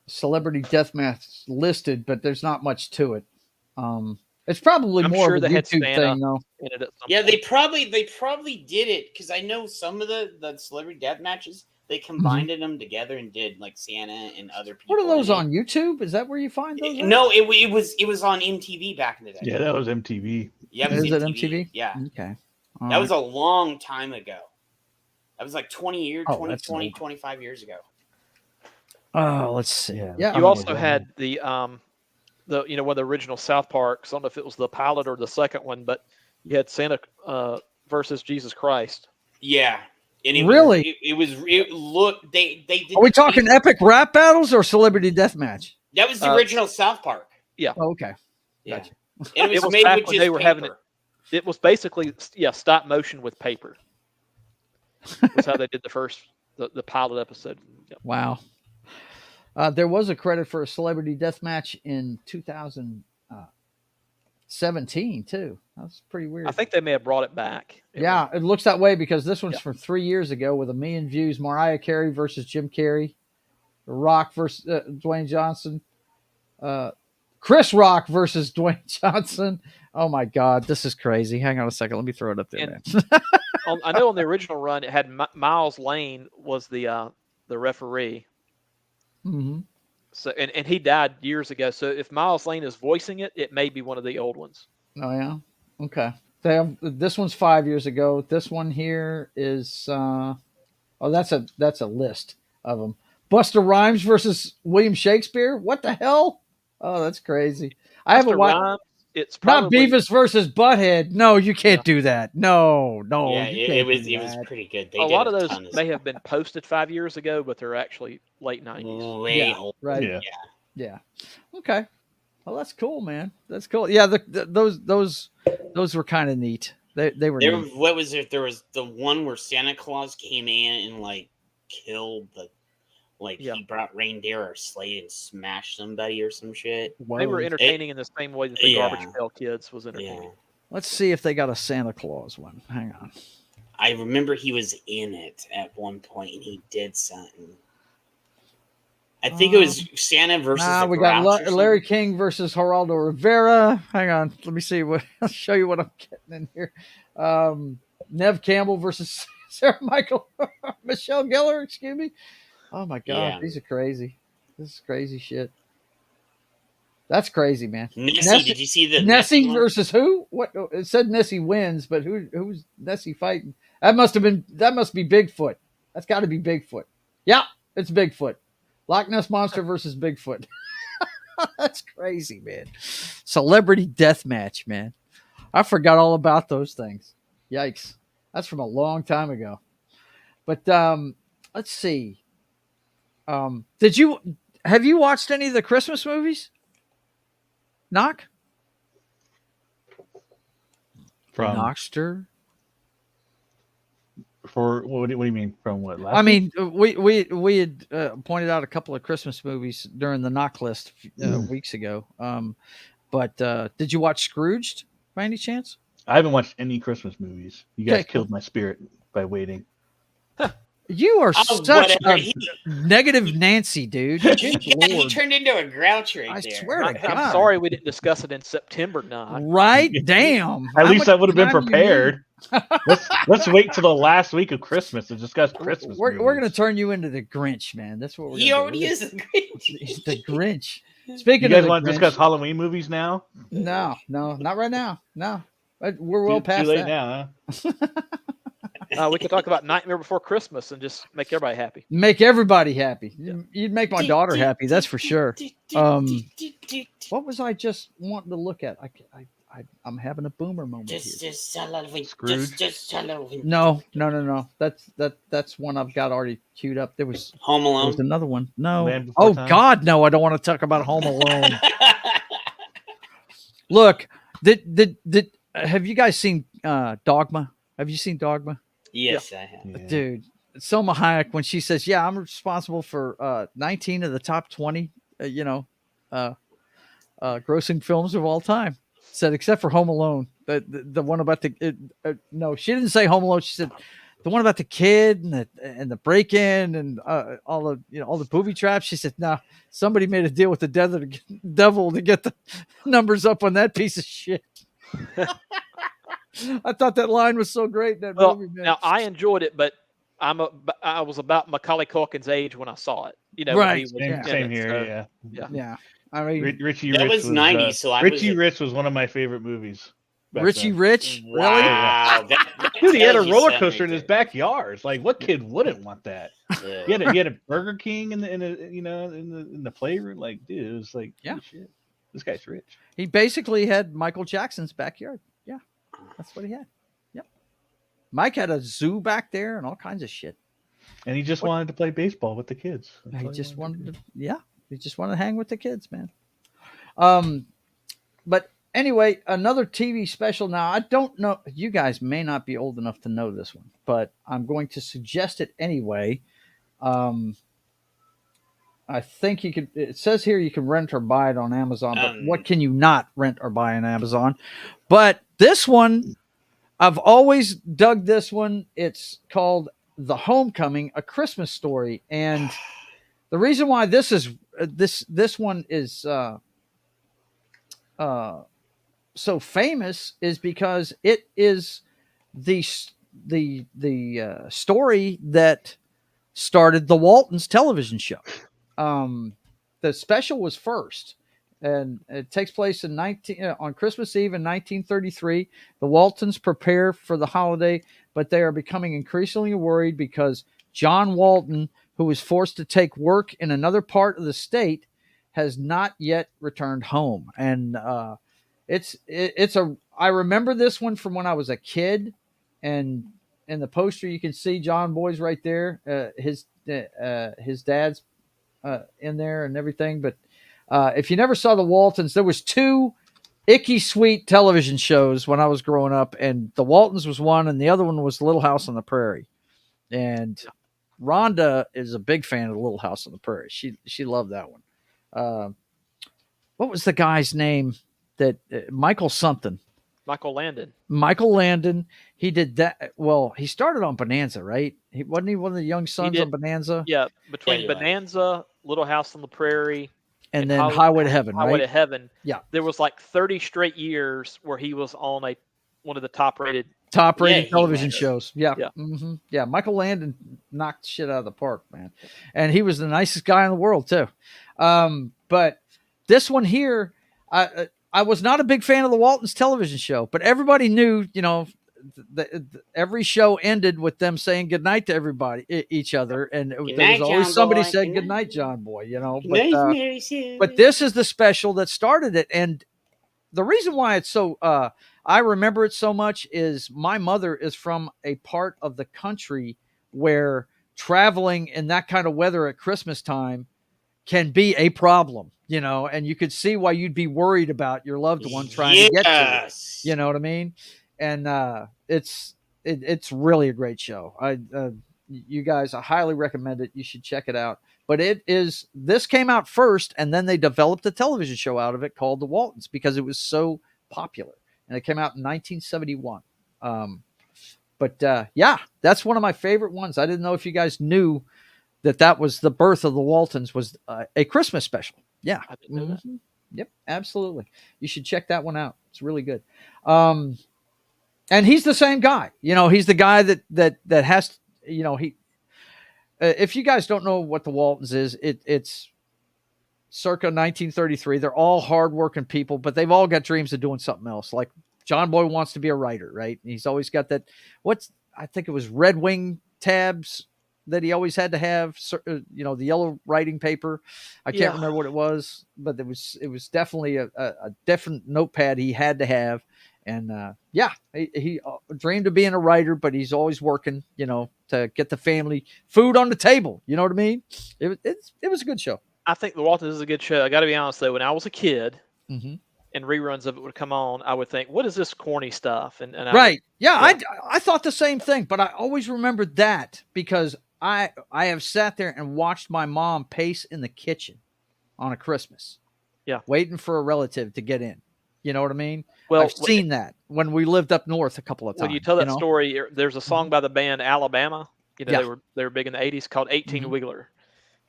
Celebrity Deathmatch listed, but there's not much to it. It's probably more of a YouTube thing, though. Yeah, they probably did it because I know some of the Celebrity Deathmatches they combined them together and did like Santa and other people. What are those on YouTube? Is that where you find those? No, it was on MTV back in the day. Yeah, that was MTV. Yeah, is it MTV? Yeah. Okay. That was a long time ago. That was like 25 years ago. Oh, let's see. Yeah. You also had the one of the original South Parks. I don't know if it was the pilot or the second one, but you had Santa versus Jesus Christ. Yeah. And They did. Are we talking epic rap battles or Celebrity Deathmatch? That was the original South Park. Yeah. Oh, okay. Yeah. Gotcha. And it was made back with when just they were having it. It was basically stop motion with paper. That's how they did the pilot episode. Yep. Wow. There was a credit for a Celebrity Deathmatch in 2000. 17 too. That's pretty weird. I think they may have brought it back. It looks that way because this one's from 3 years ago with 1 million views. Mariah Carey versus Jim Carrey. The Rock versus Dwayne Johnson. Chris Rock versus Dwayne Johnson. Oh my God, this is crazy. Hang on a second. Let me throw it up there, man. I know on the original run it had Miles Lane was the referee. Mm-hmm. So and he died years ago. So if Miles Lane is voicing it, it may be one of the old ones. Oh yeah. Okay. They have this one's 5 years ago. This one here is that's a list of them. Busta Rhymes versus William Shakespeare. What the hell? Oh, that's crazy. I haven't watched. It's probably not Beavis versus Butthead. No, you can't do that. No. Yeah, you it can't was do it was that. pretty good. They a did lot of those ton may have been posted 5 years ago, but they're actually late 90s. way Yeah, old. right. Yeah. Yeah. Okay. Well, that's cool, man. That's cool. Yeah, those were kind of neat. They were There, neat. what was it? There was the one where Santa Claus came in and like killed he brought reindeer or sleigh and smashed somebody or some shit. They were entertaining in the same way that the Garbage Pail Kids was entertaining. Yeah. Let's see if they got a Santa Claus one. Hang on. I remember he was in it at one point and he did something. I think it was Santa versus the we Grouch got or Larry something. King versus Geraldo Rivera. Hang on. Let me see what I'll show you what I'm getting in here. Nev Campbell versus Sarah Michelle Gellar, excuse me. Oh my God, Yeah. these are crazy. This is crazy shit. That's crazy, man. Nessie, did you see the Nessie one? versus who? What it said Nessie wins, but who's Nessie fighting? That must be Bigfoot. That's got to be Bigfoot. Yeah, it's Bigfoot. Loch Ness Monster versus Bigfoot. That's crazy, man. Celebrity death match, man. I forgot all about those things. Yikes. That's from a long time ago. But let's see. Have you watched any of the Christmas movies? Knock? From Knockster? for what do you mean from what? Last I mean, we had pointed out a couple of Christmas movies during the knock list weeks ago. But did you watch Scrooged by any chance? I haven't watched any Christmas movies. You guys Okay, killed my spirit by waiting. You are Oh, such whatever. a negative Nancy, dude. Good He Lord. turned into a grouch right I there. swear to God. I'm sorry we didn't discuss it in September, not. Right? Damn. At How least much I would have been time do you prepared. let's wait till the last week of Christmas to discuss need? Christmas. We're going to movies. turn you into the Grinch, man. That's what we're He gonna already do. is a Grinch. He's the Grinch. You Speaking guys of the want to discuss Grinch, Halloween movies now? no, not right now. No, we're well past too late that. now. Huh? We could talk about Nightmare Before Christmas and just make everybody happy. Make everybody happy. You'd make my daughter happy, that's for sure. What was I just wanting to look at? I'm having a boomer moment here. Just Halloween. Scrooge? Just Halloween. No. That's one I've got already queued up. There was Home Alone. another one. No. Land Before Oh Time? God, no! I don't want to talk about Home Alone. Look, have you guys seen Dogma? Have you seen Dogma? Yes, I have. Yeah. Dude, Selma Hayek, when she says, "Yeah, I'm responsible for 19 of the top 20, grossing films of all time," said, except for Home Alone, the one about no, she didn't say Home Alone. She said the one about the kid and the break-in and all the booby traps. She said, "No, somebody made a deal with the devil to get the numbers up on that piece of shit." I thought that line was so great in that Well, movie, man. now I enjoyed it, but I was about Macaulay Culkin's age when I saw it. When Right. he was Yeah. in Same it, here. so, Yeah. Yeah, I mean, Richie That Rich was 90s, so I Richie was- Rich was one of my favorite movies. back Richie then. Rich, really? Wow. that Dude, he had a tells you roller something coaster in right his backyard. Like, what kid wouldn't want that? there. He had a Burger King in the playroom. Like, dude, it was like, Yeah. holy shit, this guy's rich. He basically had Michael Jackson's backyard. Yeah, that's what he had. Yep. Mike had a zoo back there and all kinds of shit. And he just wanted to play baseball with the kids. That's He all just wanted wanted to, he just wanted to hang with the kids, man. But anyway, another TV special. Now, I don't know. You guys may not be old enough to know this one, but I'm going to suggest it anyway. I think you could. It says here you can rent or buy it on Amazon, but what Um, can you not rent or buy on Amazon? But this one, I've always dug this one. It's called The Homecoming: A Christmas Story, and the reason why this one is uh, so famous is because it is the story that started the Waltons television show. The special was first, and it takes place in on Christmas Eve in 1933. The Waltons prepare for the holiday, but they are becoming increasingly worried because John Walton, who was forced to take work in another part of the state, has not yet returned home. And it's a I remember this one from when I was a kid, and in the poster you can see John Boy's right there. His dad's in there and everything. But if you never saw the Waltons, there was two icky sweet television shows when I was growing up, and the Waltons was one, and the other one was Little House on the Prairie. And Rhonda is a big fan of Little House on the Prairie. She loved that one. What was the guy's name? That Michael something. Michael Landon. Michael Landon. He did that. Well, he started on Bonanza, right? Wasn't he one of the young sons on Bonanza? Yeah, between Yeah, you're right. Bonanza, Little House on the Prairie, and then Highway to Heaven, Highway right? to Heaven. Yeah. There was like 30 straight years where he was on one of the top-rated television shows. Yeah. Yeah. Mm-hmm. Yeah. Michael Landon knocked shit out of the park, man. And he was the nicest guy in the world, too. But this one here, I was not a big fan of the Waltons television show, but everybody knew, every show ended with them saying goodnight to everybody, each other. And there was always John somebody Boy. said goodnight, John Boy, Good night, Mary Sue. But this is the special that started it. And the reason why it's so, I remember it so much is my mother is from a part of the country where traveling in that kind of weather at Christmas time can be a problem, and you could see why you'd be worried about your loved one trying to get to you. You know what I mean? And it's really a great show. You guys, I highly recommend it. You should check it out. But this came out first, and then they developed a television show out of it called The Waltons because it was so popular. And it came out in 1971. Yeah, that's one of my favorite ones. I didn't know if you guys knew that was the birth of the Waltons, was a Christmas special. Yeah. I didn't know that. Yep, absolutely. You should check that one out. It's really good. And he's the same guy. He's the guy that has, he. If you guys don't know what the Waltons is, it's circa 1933. They're all hardworking people, but they've all got dreams of doing something else. Like John Boy wants to be a writer, right? And he's always got that. I think it was Red Wing tabs that he always had to have. The yellow writing paper. I can't remember what it was, but it was definitely a different notepad he had to have. And he dreamed of being a writer, but he's always working, to get the family food on the table. You know what I mean? It was a good show. I think The Waltons is a good show. I got to be honest though, when I was a kid mm-hmm. and reruns of it would come on, I would think, "What is this corny stuff?" And right, I thought the same thing, but I always remembered that because I have sat there and watched my mom pace in the kitchen on a Christmas, waiting for a relative to get in. You know what I mean? Well, I've seen that when we lived up north a couple of times. When you tell that story, there's a song by the band Alabama. They were big in the 80s called 18 Wheeler.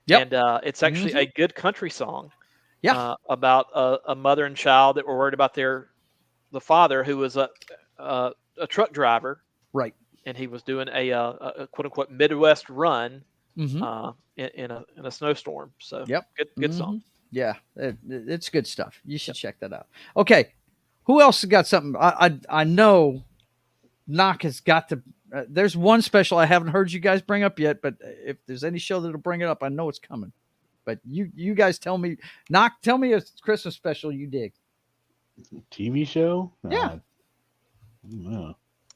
Yep. And it's actually a good country song. Yeah. About a mother and child that were worried about the father, who was a truck driver. Right. And he was doing a quote unquote Midwest run in a snowstorm. So good song. Yeah, it's good stuff. You should check that out. Okay, who else has got something? I know Knock has got to. There's one special I haven't heard you guys bring up yet, but if there's any show that'll bring it up, I know it's coming. But you guys tell me, Knock, tell me a Christmas special you dig. TV show? Yeah.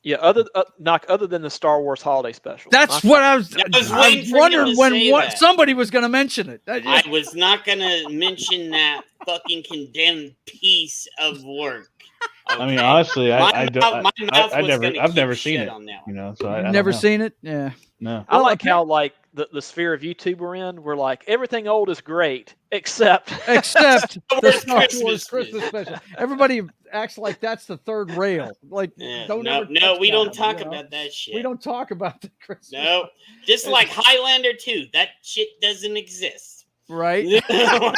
Yeah, other than the Star Wars holiday special. That's what I was wondering when somebody was going to mention it. I was not going to mention that fucking condemned piece of work. I mean, Okay. honestly, My I don't. mouth- my mouth I've was never, gonna I've keep never seen shut it. on that You one. know, so I You've don't never know. seen it? Yeah. No. I Well, like how like the sphere of YouTube we're in. We're like everything old is great except Except the Wars Star Christmas Wars Christmas special. Everybody acts like that's the third rail. Like, don't no, ever no, touch we that don't one, talk you know? about that shit. We don't talk about the Christmas. Nope. Just like Highlander 2. That shit doesn't exist. Right? No.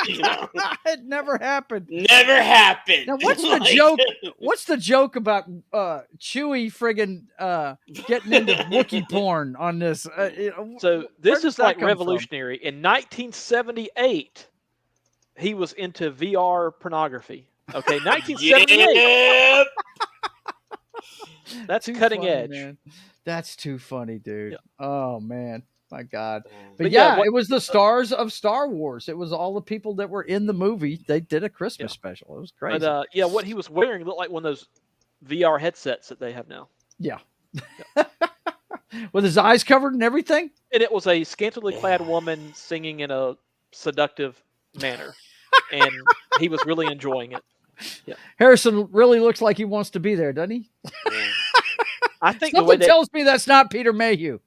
It never happened. Never happened. Now, what's the Like- joke? What's the joke about Chewie friggin' getting into Wookiee porn on this? So where this does is that like come from? revolutionary. In 1978, he was into VR pornography. Okay, 1978. Yep. That's Too cutting funny, edge. man. That's too funny, dude. Yeah. Oh man, my God. But, But yeah, yeah, it was the stars of Star Wars. It was all the people that were in the movie. They did a Christmas special. It was crazy. But yeah, what he was wearing looked like one of those VR headsets that they have now. Yeah. With his eyes covered and everything. And it was a scantily clad woman singing in a seductive manner, and he was really enjoying it. Yeah, Harrison really looks like he wants to be there, doesn't he? Yeah. I think the way Something they, tells me that's not Peter Mayhew.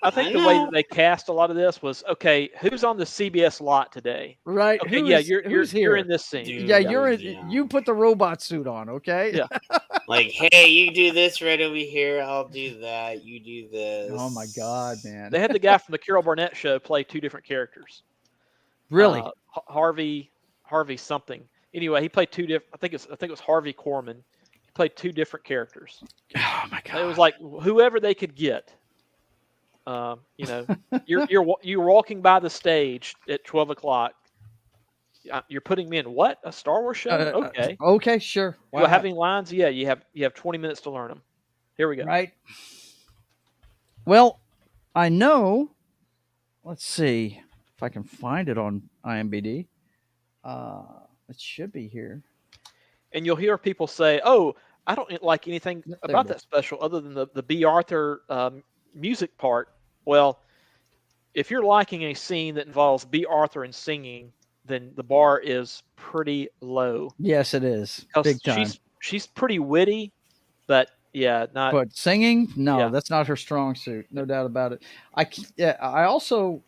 I think I the way know. that they cast a lot of this was okay. Who's on the CBS lot today? Right? Okay, Who yeah, is- you're who's here? you're in this scene. Dude. Yeah, Yeah. you put the robot suit on, okay? Yeah. Like, hey, you do this right over here. I'll do that. You do this. Oh my God, man. They had the guy from the Carol Burnett show play two different characters. Really? Harvey something. Anyway, he played two different. I think it was Harvey Korman. He played two different characters. Oh my God. It was like whoever they could get. You know, you're walking by the stage at 12 o'clock. You're putting me in what? A Star Wars show? Okay. Okay, sure. You have any lines? Yeah, you have 20 minutes to learn them. Here we go. Right. Well, I know. Let's see if I can find it on IMDb. It should be here. And you'll hear people say, "Oh, I don't like anything There about it is. that special other than the B. Arthur music part." Well, if you're liking a scene that involves B. Arthur and singing, then the bar is pretty low. Yes, it is. 'Cause Big time. She's pretty witty, but yeah, not. But singing, no, Yeah. that's not her strong suit. No doubt about it. I also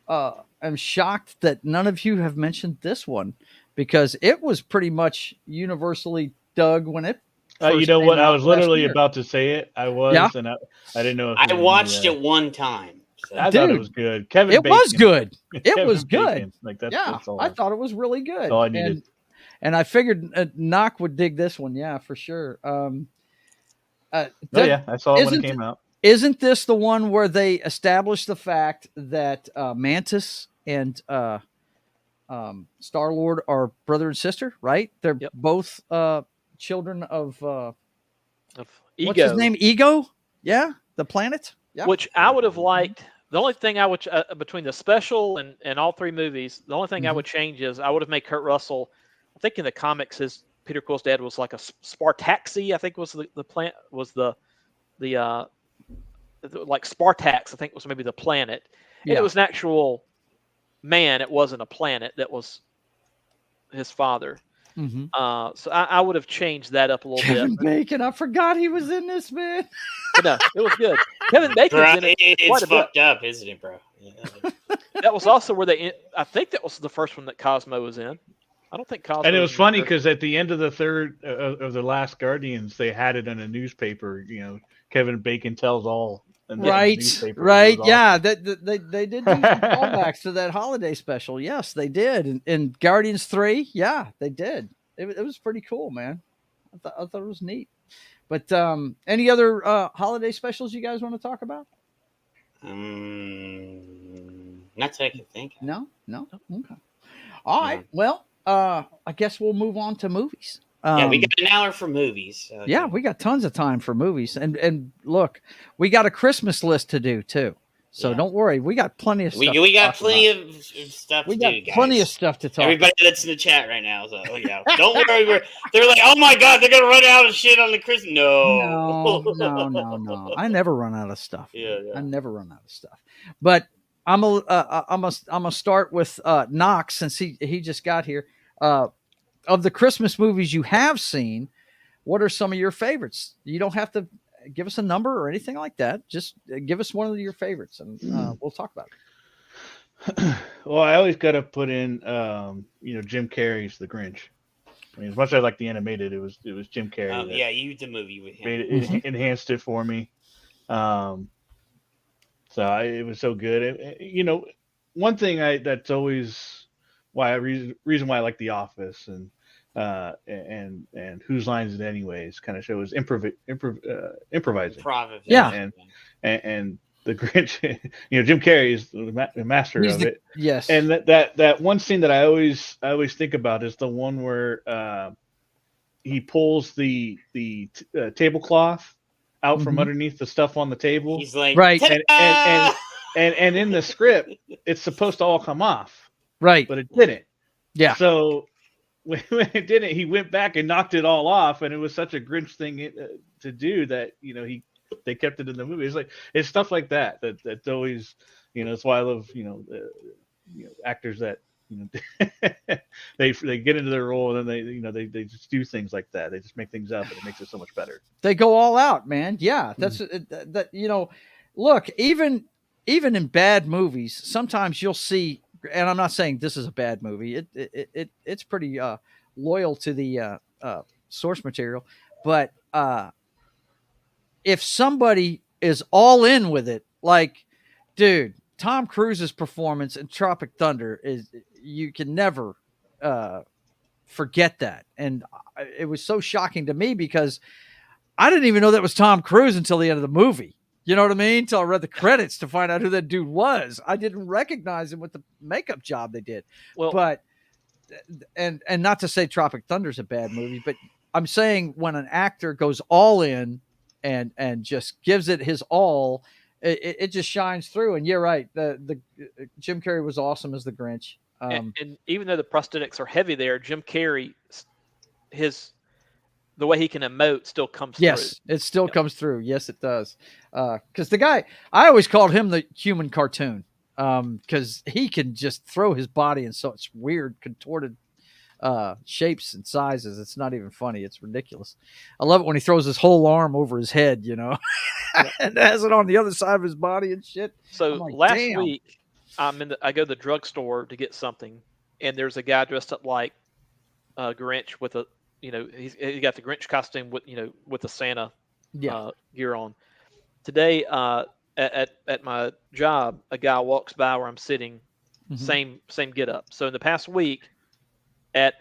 am shocked that none of you have mentioned this one because it was pretty much universally dug when it. You first know came what? I out was last literally year. about to say it. I was, Yeah? and I didn't know. If I there was watched any, it one time. So. I thought it Dude, was good. Kevin. It was Bacon. good. It Kevin was good. Bacon. Like that's, Yeah, that's all. I thought it was really good. That's all I needed. And I figured Knock would dig this one. Yeah, for sure. Oh yeah, I saw it when it came out. Isn't this the one where they established the fact that Mantis and Star-Lord are brother and sister, right? They're Yep. both children of Of what's his ego. name? Ego? Yeah, the planet. Yeah. Which I would have liked. The only thing I would between the special and all three movies, the only thing I would change is I would have made Kurt Russell. I think in the comics, his Peter Quill's dad was like a Spartaxi. I think was the plant was the like Spartax. I think was maybe the planet. And Yeah. it was an actual man. It wasn't a planet. That was his father. Mhm. So I would have changed that up a little Kevin bit. Bacon. I forgot he was in this, man. But no, it was good. Kevin Bacon's Bro, in it it's quite a bit. fucked up, isn't it, bro? Yeah. That was also where I think that was the first one that Cosmo was in. I don't think Cosmo. And it was in the funny first- because at the end of the third of the last Guardians, they had it in a newspaper. You know, Kevin Bacon tells all. in the Right, newspaper. It right, was yeah. They did do some callbacks to that holiday special. Yes, they did. And Guardians 3, yeah, they did. It was pretty cool, man. I thought it was neat. But any other holiday specials you guys want to talk about? Not that I can think of. No. Okay. All right. Well, I guess we'll move on to movies. Yeah, we got an hour for movies. So Yeah, we got tons of time for movies. And look, we got a Christmas list to do too. So don't worry, we got plenty of stuff. we got to talk plenty about. of stuff We to got do, guys. plenty of stuff to talk. Everybody that's in the chat right now, so yeah, don't worry. They're like, oh my god, they're gonna run out of shit on the Christmas. No, No. I never run out of stuff. Yeah. I never run out of stuff. But I'm gonna start with Knox since he just got here. Of the Christmas movies you have seen, what are some of your favorites? You don't have to give us a number or anything like that. Just give us one of your favorites, and we'll talk about it. Well, I always got to put in, Jim Carrey's The Grinch. I mean, as much as I like the animated, it was Jim Carrey. Yeah, you did the movie with him. Enhanced it for me. It was so good. One thing that's always reason why I like The Office and Whose Lines Is It Anyways kind of show is improvising. Yeah. And The Grinch, Jim Carrey is the master of it. Yes. And that one scene that I always think about is the one where he pulls the tablecloth out from underneath the stuff on the table. He's like, right. And in the script, it's supposed to all come off. Right. But it didn't. Yeah. So when it didn't, he went back and knocked it all off, and it was such a Grinch thing to do that they kept it in the movie. It's stuff like that's always that's why I love actors that they get into their role and then they just do things like that. They just make things up and it makes it so much better. They go all out, man. Yeah, that's that. Look, even in bad movies, sometimes you'll see. And I'm not saying this is a bad movie. It's pretty loyal to the source material. But if somebody is all in with it, like, dude, Tom Cruise's performance in Tropic Thunder you can never forget that. And it was so shocking to me because I didn't even know that was Tom Cruise until the end of the movie. You know what I mean? Until I read the credits to find out who that dude was. I didn't recognize him with the makeup job they did. Well, but and not to say Tropic Thunder is a bad movie, but I'm saying when an actor goes all in and just gives it his all, it just shines through. And you're right. The Jim Carrey was awesome as the Grinch. And even though the prosthetics are heavy there, Jim Carrey, the way he can emote still comes through. Yes, it still comes through. Yes, it does. Because the guy, I always called him the human cartoon because he can just throw his body in such weird, contorted shapes and sizes. It's not even funny. It's ridiculous. I love it when he throws his whole arm over his head, and has it on the other side of his body and shit. So last week, I go to the drugstore to get something, and there's a guy dressed up like Grinch with a, he got the Grinch costume with the Santa gear on. Today, at my job, a guy walks by where I'm sitting, same get up. So in the past week, at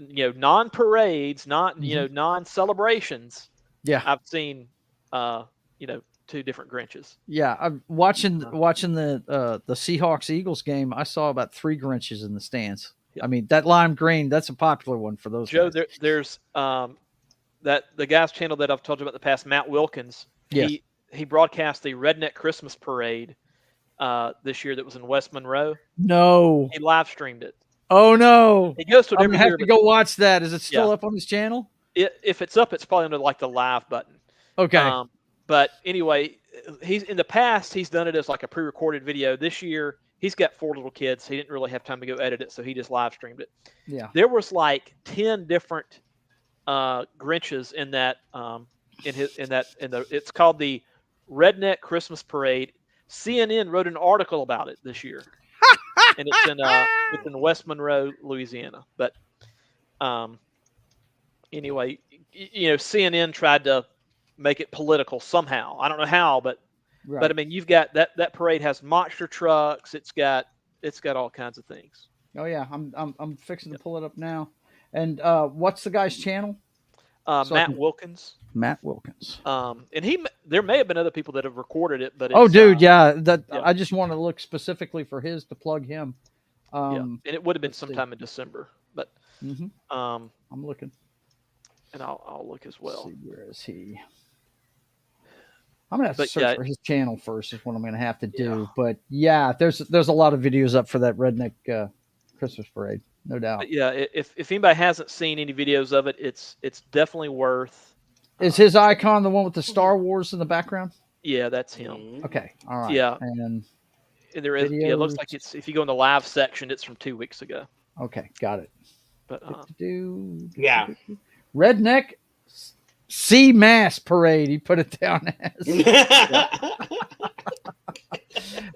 non-parades, non-celebrations, I've seen two different Grinches. Yeah, I'm watching the Seahawks Eagles game. I saw about 3 Grinches in the stands. I mean, that lime green, that's a popular one for those Joe, guys. there's the guy's channel that I've told you about in the past, Matt Wilkins. Yes. He broadcast the Redneck Christmas Parade this year that was in West Monroe. No. He live streamed it. Oh, no. He goes to it I'm every going to year. have to go watch that. Is it still up on his channel? If it's up, it's probably under like the live button. Okay. But anyway, in the past, he's done it as like a pre-recorded video. This year, he's got 4 little kids. He didn't really have time to go edit it, so he just live streamed it. Yeah. There was like 10 different Grinches in that. It's called the Redneck Christmas Parade. CNN wrote an article about it this year, and it's in West Monroe, Louisiana. But anyway, CNN tried to make it political somehow. I don't know how, but I mean, you've got that parade has monster trucks. It's got all kinds of things. Oh yeah, I'm fixing to pull it up now. And what's the guy's channel? Matt Wilkins. Matt Wilkins. And there may have been other people that have recorded it, but I just want to look specifically for his to plug him. And it would have been sometime in December, but I'm looking, and I'll look as well. Let's see, where is he? I'm gonna have to search for his channel first. Is what I'm gonna have to do. But yeah, there's a lot of videos up for that Redneck Christmas Parade, no doubt. But yeah, if anybody hasn't seen any videos of it, it's definitely worth. Is his icon the one with the Star Wars in the background? Yeah, that's him. Okay, all right. Yeah, and there is. Yeah, it looks like it's if you go in the live section, it's from 2 weeks ago. Okay, got it. But Redneck Sea Mass Parade. He put it down as.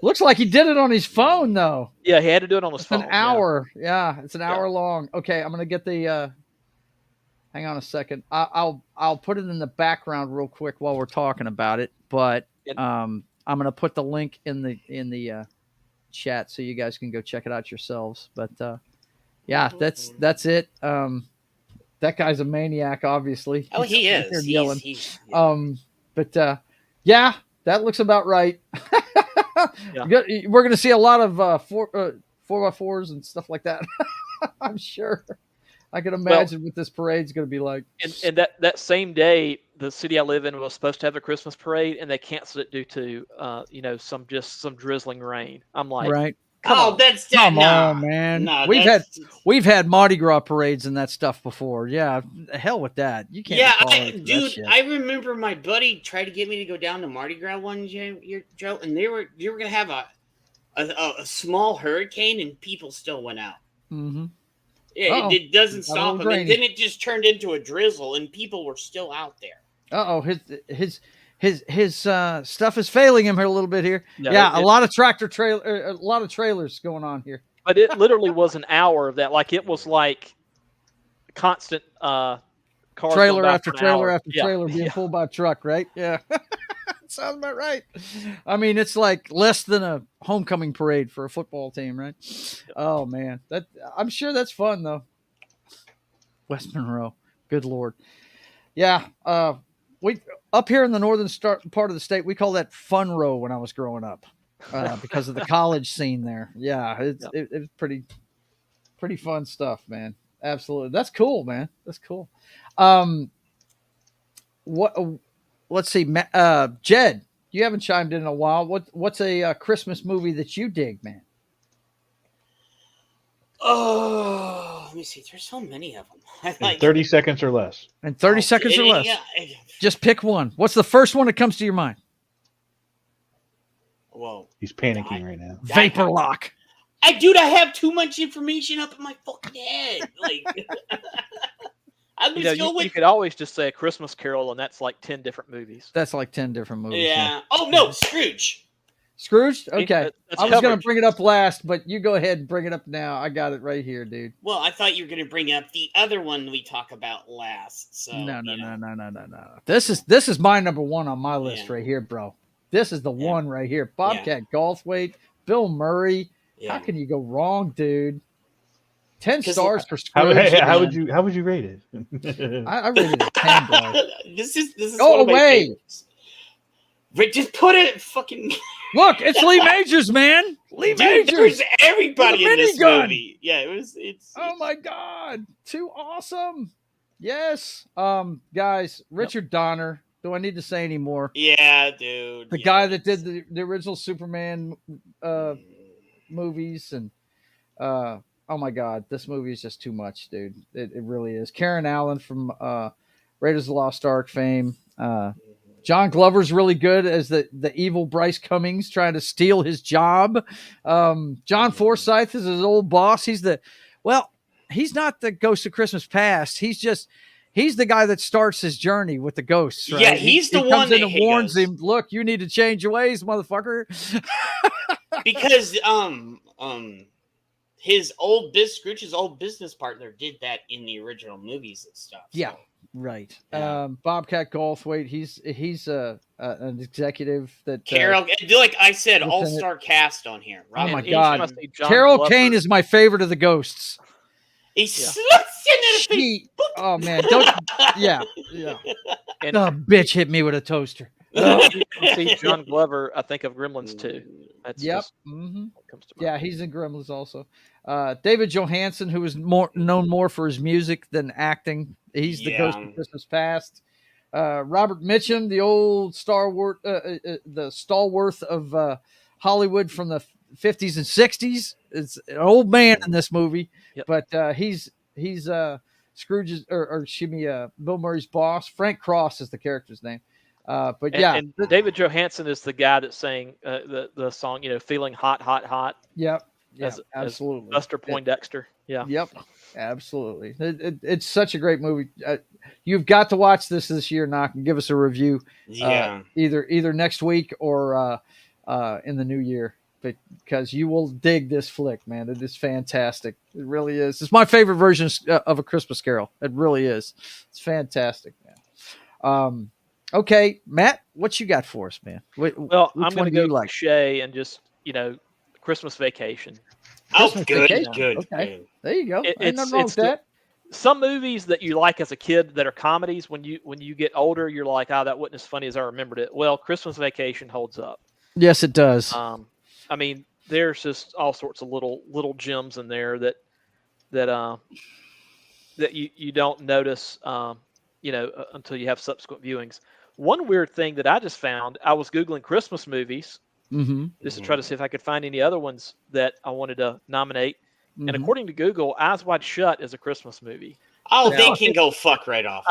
Looks like he did it on his phone though. Yeah, he had to do it on his It's phone. an hour. Yeah, it's an hour Yeah. long. Okay, I'm gonna get the. Hang on a second. I'll put it in the background real quick while we're talking about it. But I'm gonna put the link in the chat so you guys can go check it out yourselves. But yeah, that's it. That guy's a maniac, obviously. Oh, he He's is. yelling. Yeah. But yeah, that looks about right. Yeah. We're gonna see a lot of 4x4s and stuff like that. I'm sure. I can imagine what this parade's going to be like. And that same day, the city I live in was supposed to have a Christmas parade, and they canceled it due to some drizzling rain. I'm like, right? Come on, man. No, we've had Mardi Gras parades and that stuff before. Yeah, hell with that. You can't. Yeah, I remember my buddy tried to get me to go down to Mardi Gras one year, Joe, and they were gonna have a small hurricane, and people still went out. Mm-hmm. Yeah, it doesn't stop them, and then it just turned into a drizzle, and people were still out there. His stuff is failing him here a little bit here. Yeah, a lot of a lot of trailers going on here. But it literally was an hour of that. Like it was like constant cars trailer after trailer after yeah. trailer being pulled by a truck, right? Yeah. Sounds about right. I mean, it's like less than a homecoming parade for a football team, right? Oh man, I'm sure that's fun though. West Monroe, good Lord. Yeah, we up here in the northern part of the state, we call that Fun Row when I was growing up, because of the college scene there. Yeah, it's pretty fun stuff, man. Absolutely, that's cool, man. That's cool. Let's see, Jed, you haven't chimed in a while. What's a Christmas movie that you dig, man? Oh, let me see. There's so many of them. In 30 seconds or less. And 30 seconds or less. Just pick one. What's the first one that comes to your mind? Whoa. He's panicking right now. Vapor Lock. I have too much information up in my fucking head. Like, you could always just say A Christmas Carol, and that's like 10 different movies. That's like 10 different movies. Yeah. Oh, no, Scrooge. Scrooge? Okay. I was going to bring it up last, but you go ahead and bring it up now. I got it right here, dude. Well, I thought you were going to bring up the other one we talk about last. So No. This is my number one on my list right here, bro. This is the one right here. Bobcat Goldthwait, Bill Murray. Yeah. How can you go wrong, dude? 10 stars for Scrooge. How would you rate it? I rated it 10, bro. This is go away. Rick, just put it fucking. Look, it's Lee Majors, man. Lee Majors. There's everybody in this movie. Yeah, it's. Oh my God, too awesome. Yes, guys, Richard Donner. Do I need to say any more? Yeah, dude. The guy that did the original Superman movies, and oh my God, this movie is just too much, dude. It really is. Karen Allen from Raiders of the Lost Ark fame. John Glover's really good as the evil Bryce Cummings trying to steal his job. John Forsythe is his old boss. He's not the ghost of Christmas Past. He's the guy that starts his journey with the ghosts. Right? Yeah, he's the one that warns him. Look, you need to change your ways, motherfucker. Because Scrooge's old business partner did that in the original movies and stuff. So. Yeah. Right. Yeah. Bobcat Goldthwait, he's an executive that Carol, like I said, all-star cast on here. Right? Oh my God. Carol Kane is my favorite of the ghosts. Oh man, don't yeah. And bitch hit me with a toaster. See John Glover, I think of Gremlins too. That's comes to mind. He's in Gremlins also. David Johansen, who is known more for his music than acting. He's the Ghost of Christmas Past. Robert Mitchum, the old stalwart of Hollywood from the 50s and 60s. It's an old man in this movie, but he's Scrooge's or Bill Murray's boss. Frank Cross is the character's name. And David Johansen is the guy that sang the song, feeling hot, hot, hot. Yep. Yeah, absolutely. Buster Poindexter. Yeah. Yep, absolutely. It's such a great movie. You've got to watch this year, Knock, and give us a review. Yeah. Either next week or in the new year, because you will dig this flick, man. It is fantastic. It really is. It's my favorite version of A Christmas Carol. It really is. It's fantastic, man. Okay, Matt, what you got for us, man? Well, I'm going to go like? cliche and just Christmas Vacation. Christmas good, Vacation. good. Okay, Good. there you go. Ain't It's nothing wrong with that. some movies that you like as a kid that are comedies. When you get older, you're like, that wasn't as funny as I remembered it. Well, Christmas Vacation holds up. Yes, it does. I mean, there's just all sorts of little gems in there that you don't notice, until you have subsequent viewings. One weird thing that I just found, I was Googling Christmas movies just to try to see if I could find any other ones that I wanted to nominate. And according to Google, Eyes Wide Shut is a Christmas movie. Oh, they can go fuck right off.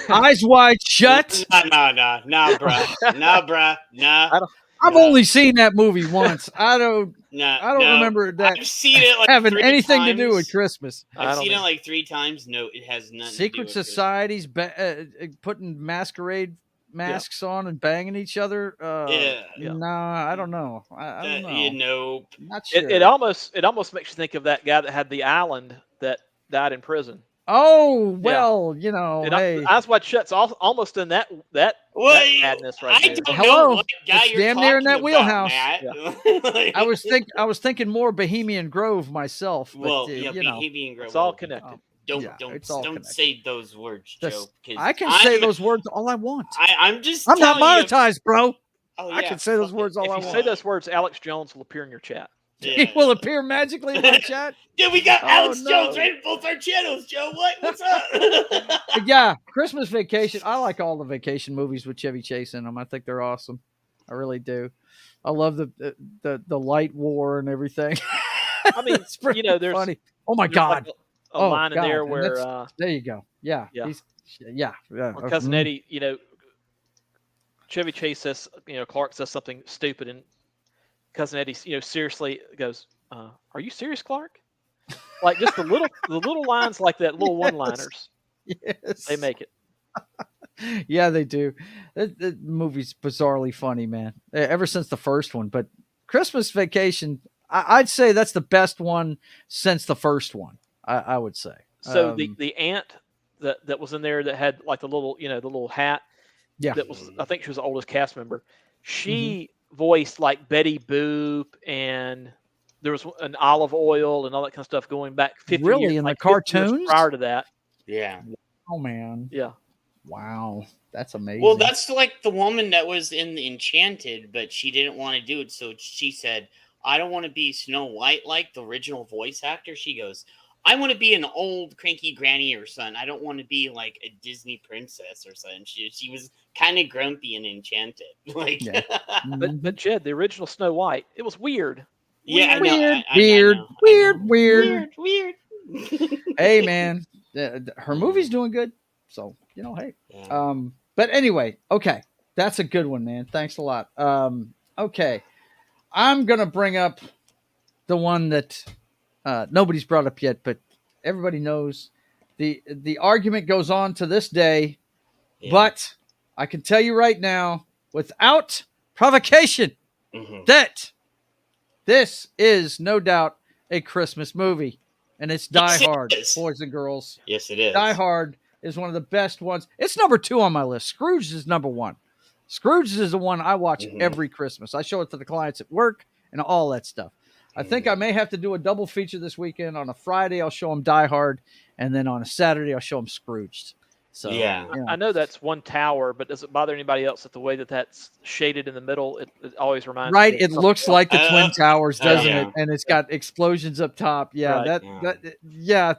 Eyes Wide Shut? Nah, bruh. Nah. I've only seen that movie once. I don't remember that I've seen it like having 3 anything to times. do with Christmas. I've seen it like 3 times. No, it has nothing Secret to do with societies putting masquerade masks on and banging each other. No, I don't know. I don't know. Not sure. It almost makes you think of that guy that had the island that died in prison. Oh well, hey, Eyes Wide Shut's almost in that madness right there. I don't know what guy it's you're damn near in that talking wheelhouse. about, Matt. I was thinking more Bohemian Grove myself. But, Bohemian Grove. It's all connected. Don't say those words, Joe. I can say those words all I want. I'm not monetized, bro. Oh, I can say those words all I want. If you say those words, Alex Jones will appear in your chat. Yeah. He will appear magically in my chat. Dude, we got Alex Jones right in both our channels, Joe. What's up? Yeah, Christmas Vacation. I like all the vacation movies with Chevy Chase in them. I think they're awesome. I really do. I love the light war and everything. I mean, it's pretty there's funny. Oh my God. Like a line in there where there you go. Yeah. Cousin Eddie, Chevy Chase says, Clark says something stupid, and Cousin Eddie, seriously goes, "Are you serious, Clark?" Like just the little lines like that, little one-liners. Yes, they make it. Yeah, they do. The movie's bizarrely funny, man. Ever since the first one, but Christmas Vacation, I'd say that's the best one since the first one. I would say. So the aunt that was in there that had like the little hat. Yeah. That was, I think she was the oldest cast member. She voiced like Betty Boop, and there was an Olive Oil and all that kind of stuff going back 50 really years, in like the cartoons 50 years prior to that. Yeah. Oh man. Yeah. Wow, that's amazing. Well, that's like the woman that was in Enchanted, but she didn't want to do it, so she said, "I don't want to be Snow White like the original voice actor." She goes, "I want to be an old cranky granny or something. I don't want to be like a Disney princess or something." She was kind of grumpy and Enchanted. Like, yeah. But Jed, the original Snow White, it was weird. Yeah, Weird. Weird. Hey, man, her movie's doing good. So, hey. Yeah. But anyway, okay. That's a good one, man. Thanks a lot. Okay. I'm going to bring up the one that nobody's brought up yet, but everybody knows. The argument goes on to this day, but I can tell you right now, without provocation, that this is no doubt a Christmas movie, and it's Die Hard, boys and girls. Yes, it is. Die Hard is one of the best ones. It's number 2 on my list. Scrooge is number 1. Scrooge is the one I watch every Christmas. I show it to the clients at work and all that stuff. I think I may have to do a double feature this weekend. On a Friday, I'll show them Die Hard, and then on a Saturday, I'll show them Scrooged. So yeah, I know that's one tower, but does it bother anybody else that the way that's shaded in the middle? It always reminds me. It looks like the Twin Towers, doesn't yeah. it? And it's got explosions up top. Yeah, right.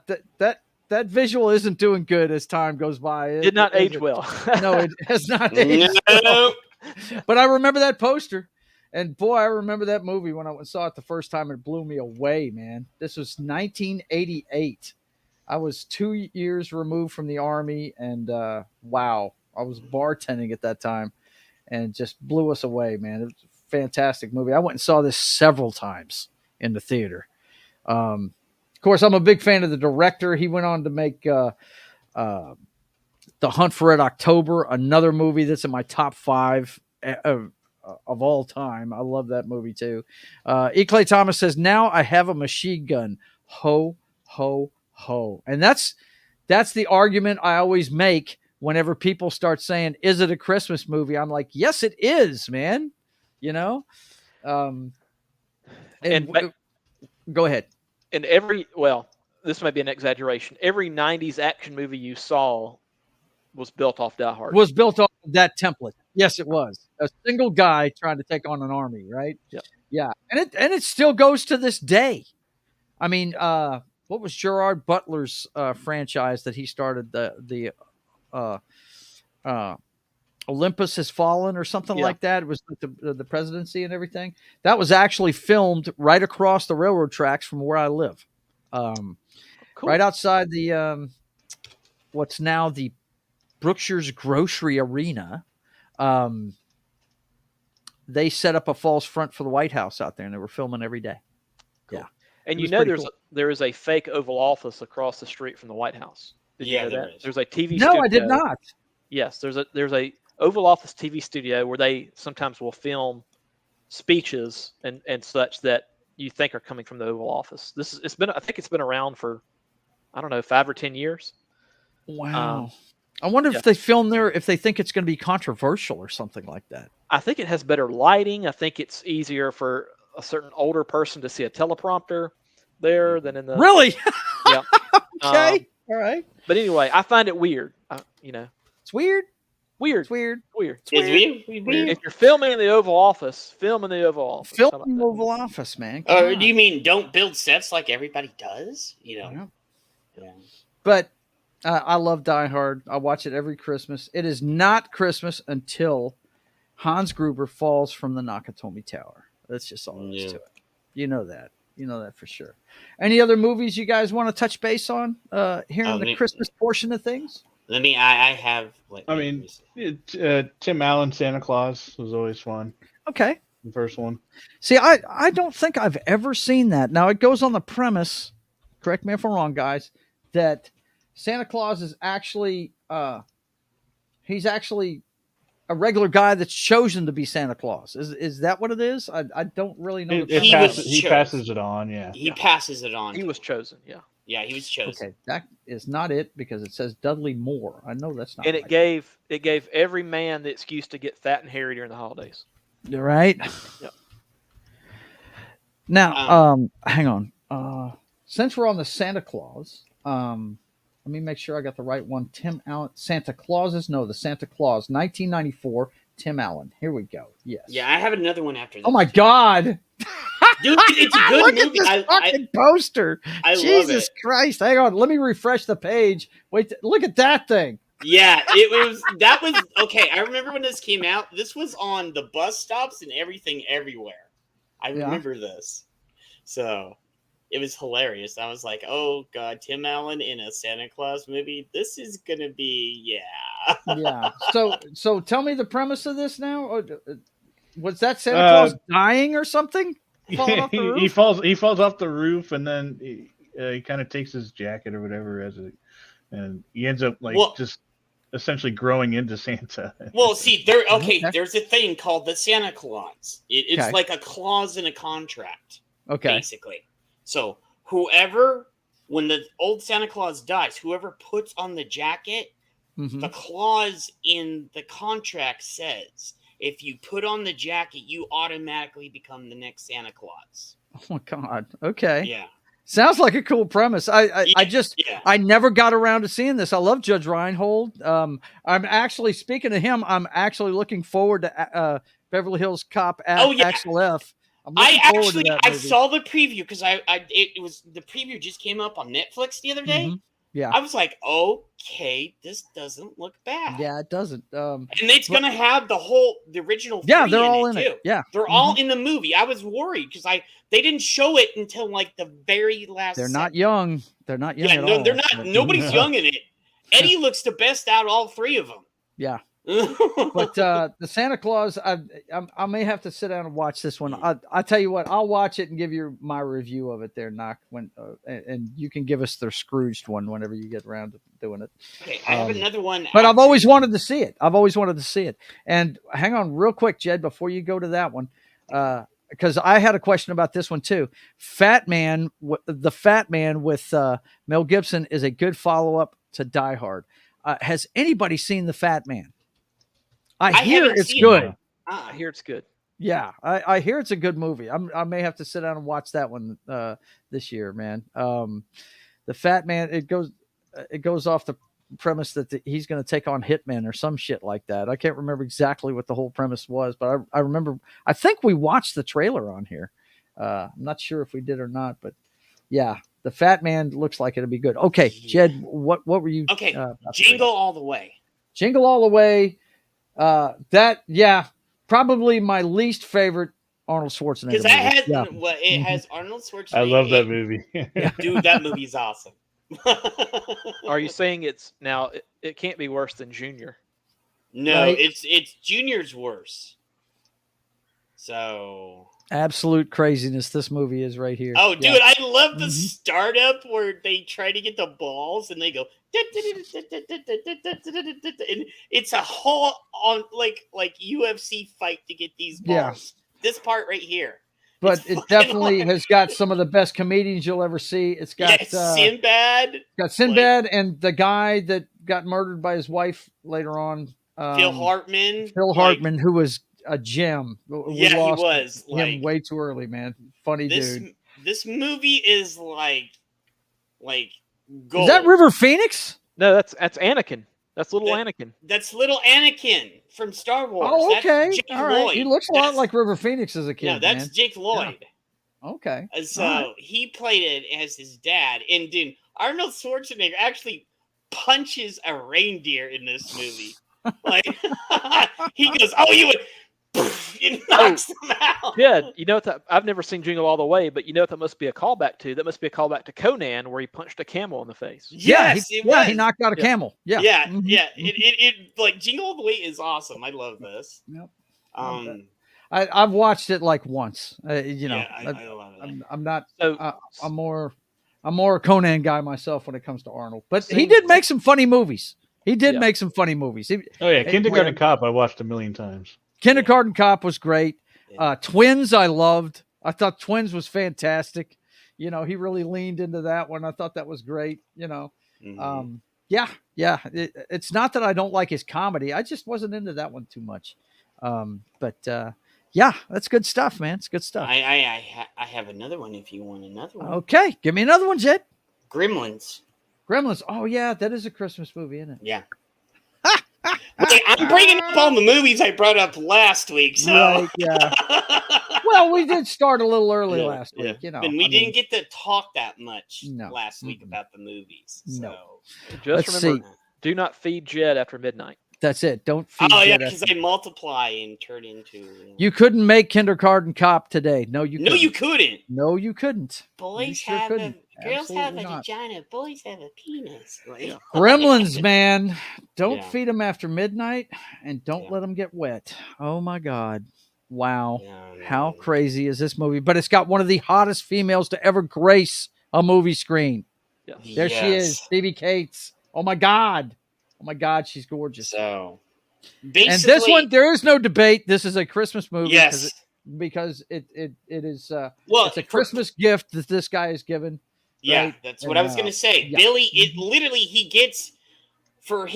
That visual isn't doing good as time goes by. Did not age well. No, it has not aged well. But I remember that poster. And boy, I remember that movie when I saw it the first time. It blew me away, man. This was 1988. I was 2 years removed from the Army, and wow, I was bartending at that time, and just blew us away, man. It was a fantastic movie. I went and saw this several times in the theater, Of course, I'm a big fan of the director. He went on to make The Hunt for Red October, another movie that's in my top 5 of all time. I love that movie too. E. Clay Thomas says, "Now I have a machine gun. Ho, ho, ho." And that's the argument I always make whenever people start saying, "Is it a Christmas movie?" I'm like, "Yes, it is, man." You know? Go ahead. And this may be an exaggeration. Every 90s action movie you saw was built off Die Hard. Was built off of that template. Yes, it was. A single guy trying to take on an army, right? Yep. Yeah. And it still goes to this day. I mean, what was Gerard Butler's franchise that he started, the Olympus Has Fallen or something like that? It was the presidency and everything. That was actually filmed right across the railroad tracks from where I live. Cool. Right outside the what's now the Brookshire's Grocery Arena. They set up a false front for the White House out there, and they were filming every day. Cool. Yeah. And cool. there is a fake Oval Office across the street from the White House. Did you know that? There's a TV studio. No, I did not. Yes, there's a Oval Office TV studio where they sometimes will film speeches and such that you think are coming from the Oval Office. I think it's been around for, I don't know, 5 or 10 years. Wow. I wonder if they film there, if they think it's going to be controversial or something like that. I think it has better lighting. I think it's easier for a certain older person to see a teleprompter there than in the. Really? Yeah. Okay. All right. But anyway, I find it weird. It's weird. Weird. It's weird. Weird. It's weird. If you're filming in the Oval Office, film in the Oval Office. Film in the Oval Office, man. Or do you mean don't build sets like everybody does? Yeah. Yeah. But I love Die Hard. I watch it every Christmas. It is not Christmas until Hans Gruber falls from the Nakatomi Tower. That's just all there is to it. You know that. You know that for sure. Any other movies you guys want to touch base on here in the Christmas portion of things? I have. Tim Allen, Santa Claus was always fun. Okay. The first one. See, I don't think I've ever seen that. Now, it goes on the premise, correct me if I'm wrong, guys, that Santa Claus is actually he's actually a regular guy that's chosen to be Santa Claus. Is that what it is? I don't really know. He passes it on. Yeah, he passes it on. He was chosen. Yeah, he was chosen. Okay, that is not it because it says Dudley Moore. I know that's not. And right. it gave every man the excuse to get fat and hairy during the holidays. You're right. Yep. Now, hang on. Since we're on the Santa Claus, let me make sure I got the right one. Tim Allen, Santa Clauses? No, the Santa Claus, 1994, Tim Allen. Here we go. Yes. Yeah, I have another one after that. Oh, my God. Dude, it's a good Look movie. At this fucking poster. Jesus Christ. Hang on. Let me refresh the page. Wait, look at that thing. Yeah, that was, okay, I remember when this came out. This was on the bus stops and everything everywhere. I remember this. So it was hilarious. I was like, oh, God, Tim Allen in a Santa Claus movie. This is going to be, Yeah. So tell me the premise of this now. Was that Santa Claus dying or something? Off the roof? He falls off the roof, and then he kind of takes his jacket or whatever and he ends up just essentially growing into Santa. Well, see, there's a thing called the Santa Claus. It's like a clause in a contract. Okay. Basically. So when the old Santa Claus dies, whoever puts on the jacket, the clause in the contract says, if you put on the jacket, you automatically become the next Santa Claus. Oh my God. Okay. Yeah. Sounds like a cool premise. I never got around to seeing this. I love Judge Reinhold. I'm actually, speaking of him, I'm actually looking forward to Beverly Hills Cop Axel F. I saw the preview because it was the preview just came up on Netflix the other day. Yeah, I was like, okay, this doesn't look bad. Yeah, it doesn't. And it's gonna have the original. Yeah, they're all in it. Yeah, they're all in the movie. I was worried because they didn't show it until like the very last. They're not young. They're not young. Yeah, no, they're not. Nobody's young in it. Eddie looks the best out of all three of them. Yeah, But the Santa Claus, I may have to sit down and watch this one. I tell you what, I'll watch it and give you my review of it there, Knock. And you can give us the Scrooged one whenever you get around to doing it. Okay, I have another one. But I've always wanted to see it. And hang on real quick, Jed, before you go to that one, because I had a question about this one too. The Fat Man with Mel Gibson is a good follow-up to Die Hard. Has anybody seen The Fat Man? I hear it's good. I hear it's good. Yeah, I hear it's a good movie. I may have to sit down and watch that one this year, man. The Fat Man, it goes off the premise that he's going to take on hitmen or some shit like that. I can't remember exactly what the whole premise was, but I remember. I think we watched the trailer on here. I'm not sure if we did or not, but yeah, The Fat Man looks like it'll be good. Okay, Jed, what were you? Okay, Jingle All the Way. Jingle All the Way. Probably my least favorite Arnold Schwarzenegger. Because it has Arnold Schwarzenegger. I love that movie. Dude, that movie's awesome. Are you saying it can't be worse than Junior? No, Right. it's Junior's worse. So Absolute craziness this movie is right here. dude, I love the startup where they try to get the balls and they go and it's a whole on like UFC fight to get these balls. This part right here. But it definitely has got some of the best comedians you'll ever see. It's got Sinbad. Got Sinbad and the guy that got murdered by his wife later on. Phil Hartman. Who was a gem. He was. Him way too early, man. Funny dude. This movie is like gold. Is that River Phoenix? No, that's Anakin. That's little Anakin. That's little Anakin from Star Wars. Oh, okay. That's Jake All right. Lloyd. He looks a lot like River Phoenix as a kid. Yeah, that's man. Jake Lloyd. Yeah. Okay. So he played it as his dad. And dude, Arnold Schwarzenegger actually punches a reindeer in this movie. Like he goes, "Oh, you would." It knocks them out. Yeah, you know what? I've never seen Jingle All the Way, but you know what that must be a callback to? That must be a callback to Conan, where he punched a camel in the face. Yes, he knocked out a camel. Yeah, yeah. It like Jingle All the Way is awesome. I love this. Yep. I've watched it like once. I love it. I'm not. I'm more a Conan guy myself when it comes to Arnold, but he did make some funny movies. Kindergarten Cop. I watched a million times. Kindergarten Cop was great. Twins, I loved. I thought Twins was fantastic. He really leaned into that one. I thought that was great. It's not that I don't like his comedy. I just wasn't into that one too much. But that's good stuff, man. It's good stuff. I have another one if you want another one. Okay, give me another one, Jed. Gremlins. Oh yeah, that is a Christmas movie, isn't it? Yeah. Wait, I'm bringing up all the movies I brought up last week, so right, yeah. Well, we did start a little early last week, and we didn't get to talk that much last week about the movies. So. No. Just remember, do not feed Jed after midnight. That's it. Don't feed. Oh yeah, because they multiply and turn into. You couldn't make Kindergarten Cop today. No, you. No, you couldn't. No, you couldn't. Boys have a girls have a vagina. Boys have a penis. Gremlins, man. Don't feed them after midnight, and don't let them get wet. Oh my God! Wow, how crazy is this movie? But it's got one of the hottest females to ever grace a movie screen. Yeah. There she is, Phoebe Cates. Oh my God. Oh my God, she's gorgeous. So, and this one, there is no debate. This is a Christmas movie. Yes, because it is. It's a Christmas gift that this guy is given. Yeah, right? That's what I was gonna say. Yeah. Billy, it literally he gets for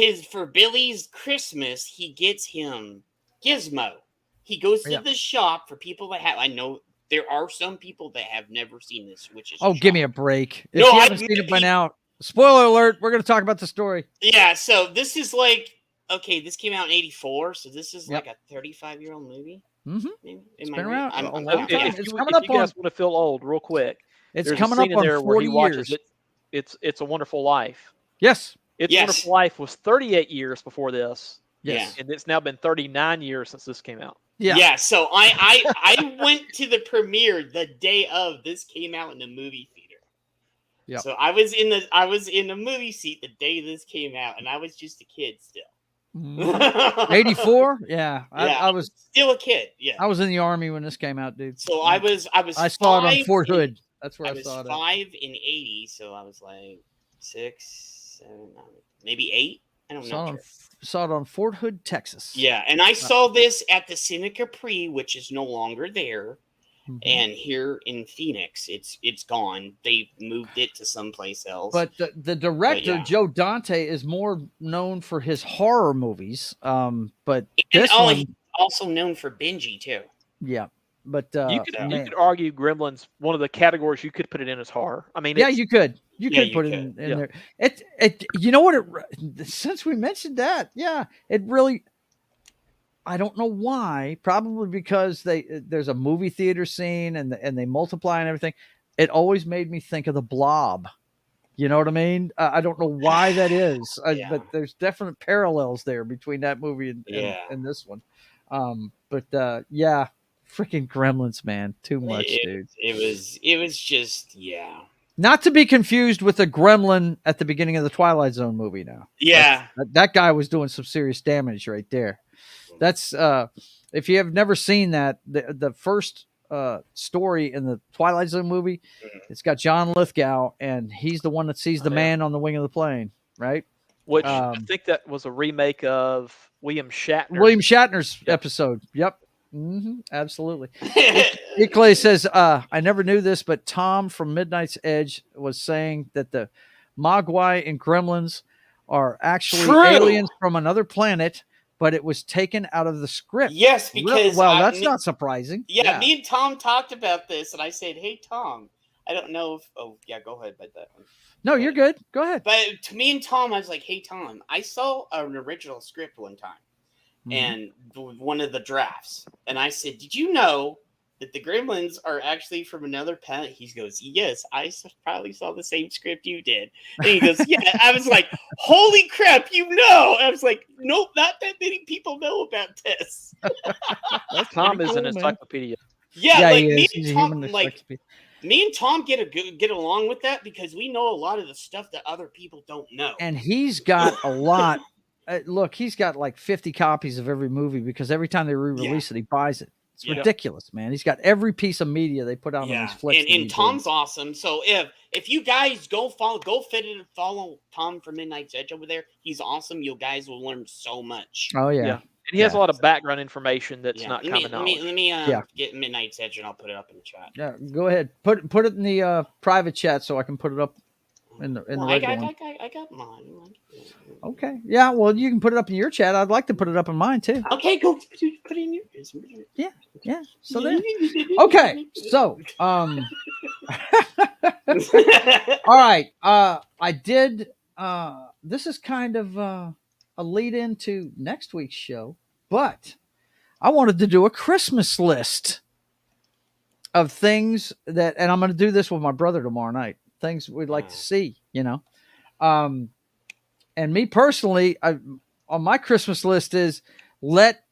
Billy's Christmas, he gets him Gizmo. He goes to the shop for people that have. I know there are some people that have never seen this, which is give me a break. If you haven't seen it by now. Spoiler alert, we're going to talk about the story. Yeah, so this is this came out in 1984, so this is like a 35-year-old movie. Mm-hmm. It's been around a long time. If you guys want to feel old real quick, it's coming up on 40 years. It's a Wonderful Life. Yes. It's Wonderful Life was 38 years before this. Yes. And it's now been 39 years since this came out. Yeah, so I went to the premiere the day of this came out in the movie theater. Yeah. So I was in the movie seat the day this came out, and I was just a kid still. '84. Yeah, I was still a kid. Yeah, I was in the Army when this came out, dude. so I was I saw it on five Fort in- Hood. That's where I I was saw it. 5 in '80, so I was like 6, 7, maybe 8. I don't know. Saw it on Fort Hood, Texas. Yeah, and I saw this at the Cine Capri, which is no longer there. Mhm. And here in Phoenix, it's gone. They moved it to someplace else. But the director, Joe Dante, is more known for his horror movies. But this one, he's also known for Benji too. Yeah, but you could argue Gremlins, one of the categories you could put it in as horror. I mean, yeah, you could put it in there. It you know what? Since we mentioned that, yeah, it really. I don't know why. Probably because there's a movie theater scene and they multiply and everything. It always made me think of The Blob. You know what I mean? I don't know why that is, but there's definite parallels there between that movie and this one. Yeah, freaking Gremlins, man, too much, dude. It was just Not to be confused with the Gremlin at the beginning of the Twilight Zone movie. Now, that guy was doing some serious damage right there. That's if you have never seen that, the first story in the Twilight Zone movie, it's got John Lithgow, and he's the one that sees the man on the wing of the plane, right? Which I think that was a remake of William Shatner's episode. Yep. Mm-hmm, absolutely. Clay says, I never knew this, but Tom from Midnight's Edge was saying that the Mogwai and Gremlins are actually aliens from another planet, but it was taken out of the script. Yes, because that's not surprising. Yeah, me and Tom talked about this, and I said, "Hey, Tom, I don't know if." Oh, yeah, go ahead. But that one. No, you're good. Go ahead. But to me and Tom, I was like, "Hey, Tom, I saw an original script one time, and one of the drafts, and I said, did you know that the Gremlins are actually from another planet?" He goes, "Yes, I probably saw the same script you did." And he goes, "Yeah." I was like, "Holy crap, you know!" I was like, "Nope, not that many people know about this." Tom is an encyclopedia. Yeah, like me and Tom get along with that because we know a lot of the stuff that other people don't know. And he's got a lot. Look, he's got like 50 copies of every movie because every time they re-release it, he buys it. It's ridiculous, man. He's got every piece of media they put out on these flicks. And Tom's awesome. So if you guys go fit in and follow Tom from Midnight's Edge over there, he's awesome. You guys will learn so much. Oh yeah. And he has a lot of background information that's not common knowledge. Let me get Midnight's Edge and I'll put it up in the chat. Yeah, go ahead. Put it in the private chat so I can put it up in the regular one. I got mine. Okay. Yeah, well, you can put it up in your chat. I'd like to put it up in mine too. Okay, go put it in yours. Yeah. So there. Okay. So, all right. I did. This is kind of a lead into next week's show, but I wanted to do a Christmas list of things that, and I'm going to do this with my brother tomorrow night. Things we'd like to see, and me personally, on my Christmas list is let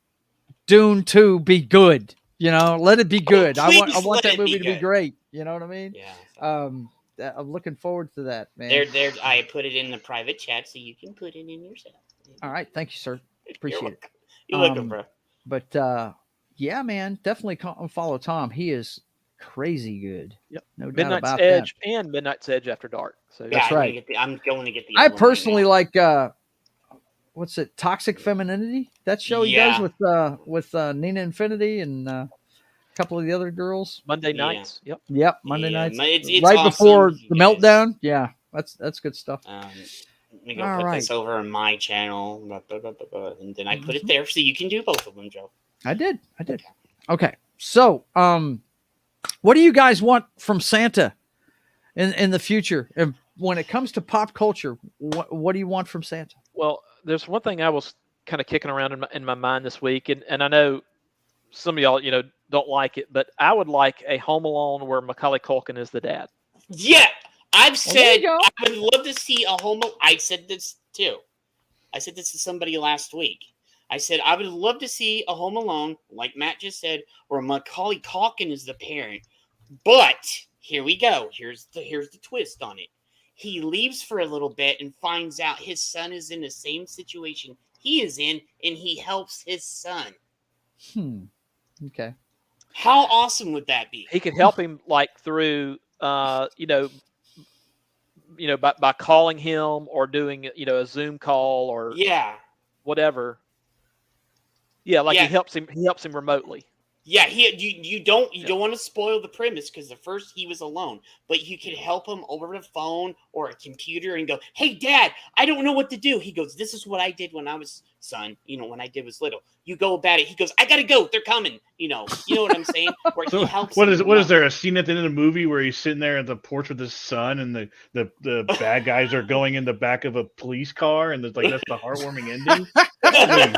Dune 2 be good. Let it be good. I want that movie to be great. You know what I mean? Yeah. I'm looking forward to that, man. There. I put it in the private chat so you can put it in yourself. All right, thank you, sir. Appreciate it. You're welcome, bro. But yeah, man, definitely follow Tom. He is crazy good. Yep. No doubt Midnight's about Edge that. and Midnight's Edge After Dark. So that's right. I'm going to get the. I personally like what's it? Toxic Femininity. That show he does with Nina Infinity and a couple of the other girls. Monday nights. Yep. Monday nights. It's right awesome, before the meltdown. Yeah, that's good stuff. Let me go put this over on my channel, and then I put it there so you can do both of them, Joe. I did. Okay, so what do you guys want from Santa in the future? And when it comes to pop culture, what do you want from Santa? Well, there's one thing I was kind of kicking around in my mind this week, and I know some of y'all, don't like it, but I would like a Home Alone where Macaulay Culkin is the dad. Yeah, I've said I would love to see a Home Alone. I said this too. I said this to somebody last week. I said I would love to see a Home Alone, like Matt just said, where Macaulay Culkin is the parent. But here we go. Here's the twist on it. He leaves for a little bit and finds out his son is in the same situation he is in, and he helps his son. Okay. How awesome would that be? He could help him like through, by calling him or doing, a Zoom call or Yeah. whatever. Yeah, like Yeah. he helps him remotely. Yeah, you don't want to spoil the premise because at first he was alone, but you can help him over the phone or a computer and go, "Hey, Dad, I don't know what to do." He goes, "This is what I did when I was when I was little." You go about it. He goes, "I gotta go. They're coming." You know what I'm saying? Where So he helps. what him is remote. there a scene at the end of the movie where he's sitting there at the porch with his son and the bad guys are going in the back of a police car and there's that's the heartwarming ending? I mean,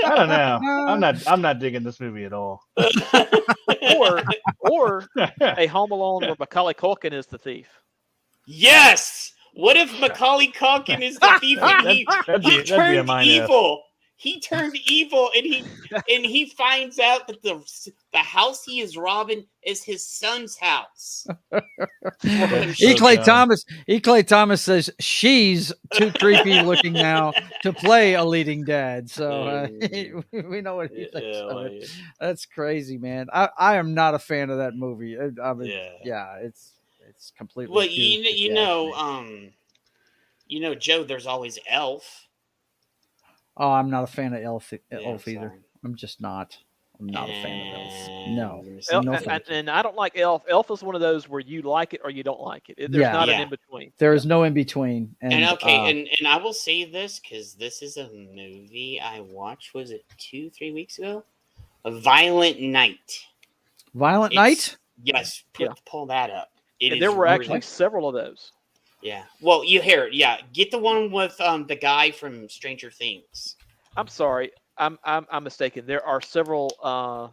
I don't know. I'm not digging this movie at all. or a Home Alone where Macaulay Culkin is the thief. Yes. What if Macaulay Culkin is the thief and he turned evil? He turned evil, and he finds out that the house he is robbing is his son's house. Clay Thomas says she's too creepy looking now to play a leading dad. So we know what he thinks of it. That's crazy, man. I am not a fan of that movie. It's completely. Well, Joe, there's always Elf. Oh, I'm not a fan of Elf either. Sorry. I'm just not. I'm not a fan of Elf. No. And I don't like Elf. Elf is one of those where you like it or you don't like it. There's not an in between. There is no in between. And I will say this because this is a movie I watched. Was it 2-3 weeks ago? A Violent Night. Violent Night? Yes. Pull that up. And there were actually several of those. Yeah. Well, you hear it. Yeah. Get the one with the guy from Stranger Things. I'm sorry. I'm mistaken. There are several. I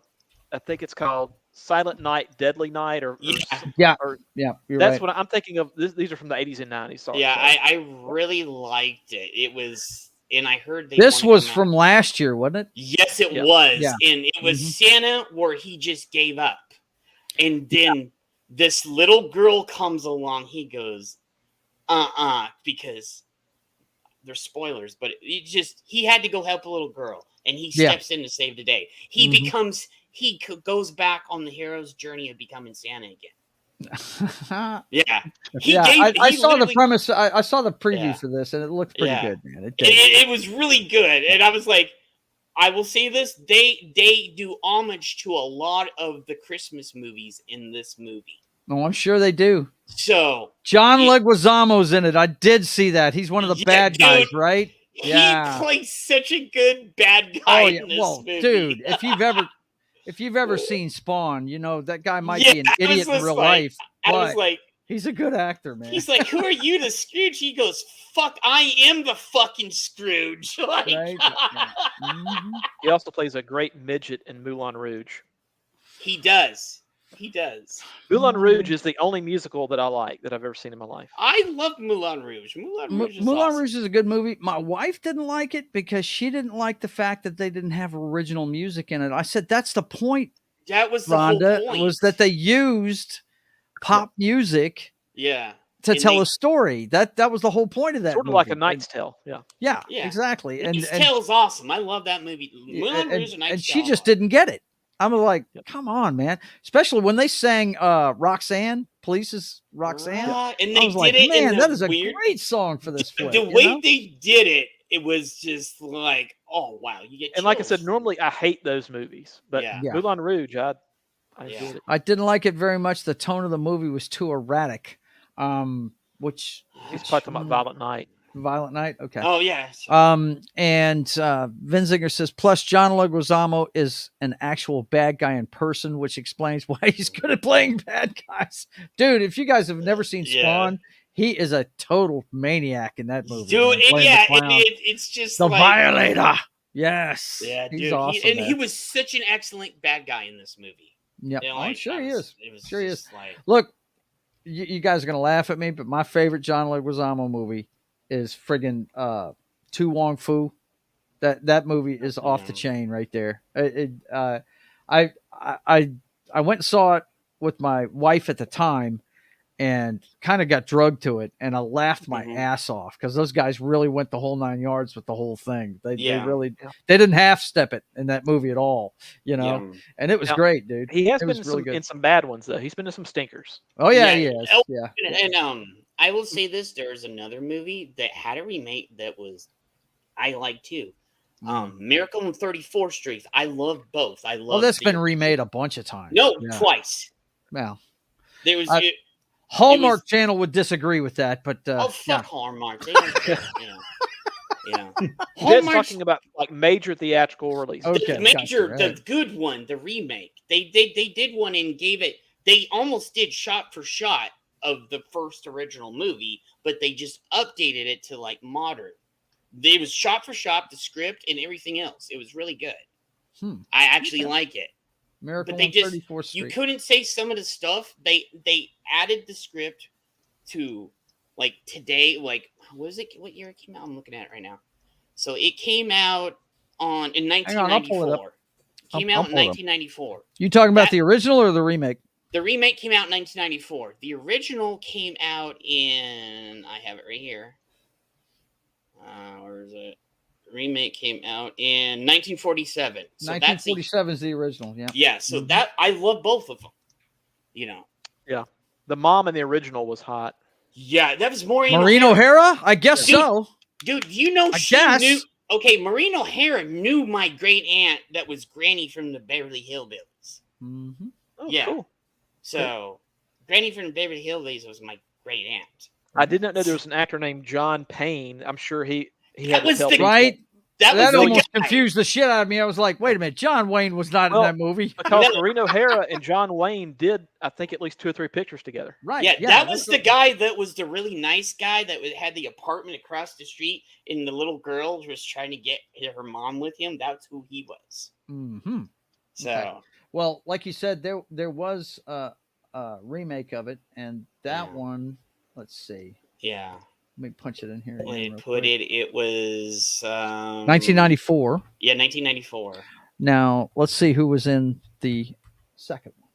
think it's called Silent Night, Deadly Night, or you're that's right. what I'm thinking of. These are from the 80s and 90s. Sorry. Yeah, I really liked it. It was, and I heard this was from last year, wasn't it? Yes, it was, yeah. And it was Santa where he just gave up, and then this little girl comes along. He goes, because there's spoilers, but he had to go help a little girl, and he steps in to save the day. He goes back on the hero's journey of becoming Santa again. I saw the premise. I saw the preview for this, and it looked pretty good, man. It was really good, and I was like, I will say this: they do homage to a lot of the Christmas movies in this movie. Oh, I'm sure they do. So John Leguizamo's in it. I did see that. He's one of the bad guys, right? He plays such a good bad guy in this movie. Dude, if you've ever seen Spawn, you know that guy might be an idiot in real life. I was like, he's a good actor, man. He's like, "Who are you, the Scrooge?" He goes, "Fuck, I am the fucking Scrooge." Like, right? He also plays a great midget in Moulin Rouge. He does. Moulin Rouge is the only musical that I like that I've ever seen in my life. I love Moulin Rouge. Moulin Rouge is a good movie. My wife didn't like it because she didn't like the fact that they didn't have original music in it. I said, that's the point. That was the Rhonda, whole point. Was that they used pop music to tell a story. That was the whole point of that sort of movie. Like A Knight's Tale. Yeah, exactly. Knight's Tale is awesome. I love that movie. Moulin Rouge and Knight's Tale. And she just didn't get it. I'm like, come on, man. Especially when they sang Roxanne, Police's Roxanne. And they I was did like, it man, in that is a weird... great song for this flick. The way they did it, it was just like, oh, wow. You get chills. And like I said, normally I hate those movies. But Moulin Rouge, I enjoyed it. I didn't like it very much. The tone of the movie was too erratic. Which he's talking about Violent Night. Violent Night, okay. Oh yeah. And Vinzinger says, plus John Leguizamo is an actual bad guy in person, which explains why he's good at playing bad guys. Dude, if you guys have never seen Spawn, he is a total maniac in that movie. Dude, it's just the Violator. Yes. Yeah, he's dude. awesome. He was such an excellent bad guy in this movie. Yeah, he is. Sure he is. Look, you guys are gonna laugh at me, but my favorite John Leguizamo movie is friggin' Tu Wong Fu. That movie is off the chain right there. I went and saw it with my wife at the time, and kind of got drugged to it, and I laughed my Mhm. ass off because those guys really went the whole 9 yards with the whole thing. They Yeah. really they didn't half step it in that movie at all, you know. Yeah. And it was Now, great, dude. He has It been was really in good. some bad ones though. He's been in some stinkers. Oh yeah, Yeah, he is. oh, Yeah. And I will say this: there's another movie that had a remake that was I like too. Miracle on 34th Street. I love both. I love. Well, that's the been remade a bunch of times. No, Yeah. twice. Well, There was. Hallmark Channel would disagree with that, but Oh, fuck yeah. Hallmark. They don't care. Yeah. That's Hallmark's talking about like major theatrical releases. Okay, the major, gotcha, the good one, the remake. They did one and gave it. They almost did shot for shot of the first original movie, but they just updated it to like modern. It was shot for shot, the script and everything else. It was really good. I actually like it. Miracle But they on just 34th Street. you couldn't say some of the stuff. They added the script to like today. Like what is it? What year it came out? I'm looking at it right now. So it came out in Hang on, I'll pull it up. 1994. Came I'll out in pull it up. 1994. You talking about That- the original or the remake? The remake came out in 1994. The original came out in I have it right here. Where is it? The remake came out in 1947. So 1947 is the original. Yeah. yeah. So that I love both of them. You know. Yeah, the mom in the original was hot. Yeah, that was Maureen Maureen O'Hara? I guess Dude, so. Dude, you know I she guess. knew. Okay, Maureen O'Hara knew my great aunt that was Granny from the Beverly Hillbillies. Mm-hmm. Oh, Yeah. cool. So, Granny from the Beverly Hillbillies was my great aunt. I did not know there was an actor named John Payne. I'm sure he That had to was tell the- people. Right? That was That the almost guy. confused the shit out of me. I was like, wait a minute, John Wayne was not Well, in that movie. Because No. Maureen O'Hara and John Wayne did, I think, at least 2 or 3 pictures together. Right. Yeah, that was that's the guy that was the really nice guy that had the apartment across the street, and the little girl was trying to get her mom with him. That's who he was. Mm-hmm. So, Okay. Well, like you said, there was a remake of it, and that Yeah. one, let's see. yeah. Let me punch it in here. When again it real put quick. it was 1994. Yeah, 1994. Now, let's see who was in the second one.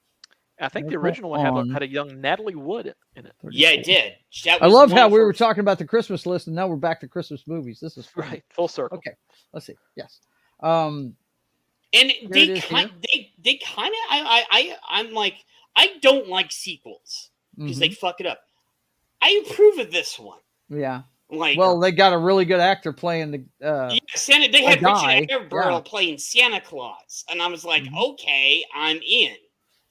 I think the Miracle original one had on- had a young Natalie Wood in it. Yeah, it did. That I was love one how of we her- were talking about the Christmas list, and now we're back to Christmas movies. This is fun. Right, full circle. Okay, let's see. Yes. And it they is kind of I'm like I don't like sequels because they fuck it up. I approve of this one. Yeah. Like Well, they got a really good actor playing the. yeah, Santa. They a had guy, Richard Attenborough yeah. playing Santa Claus, and I was like, okay, I'm in.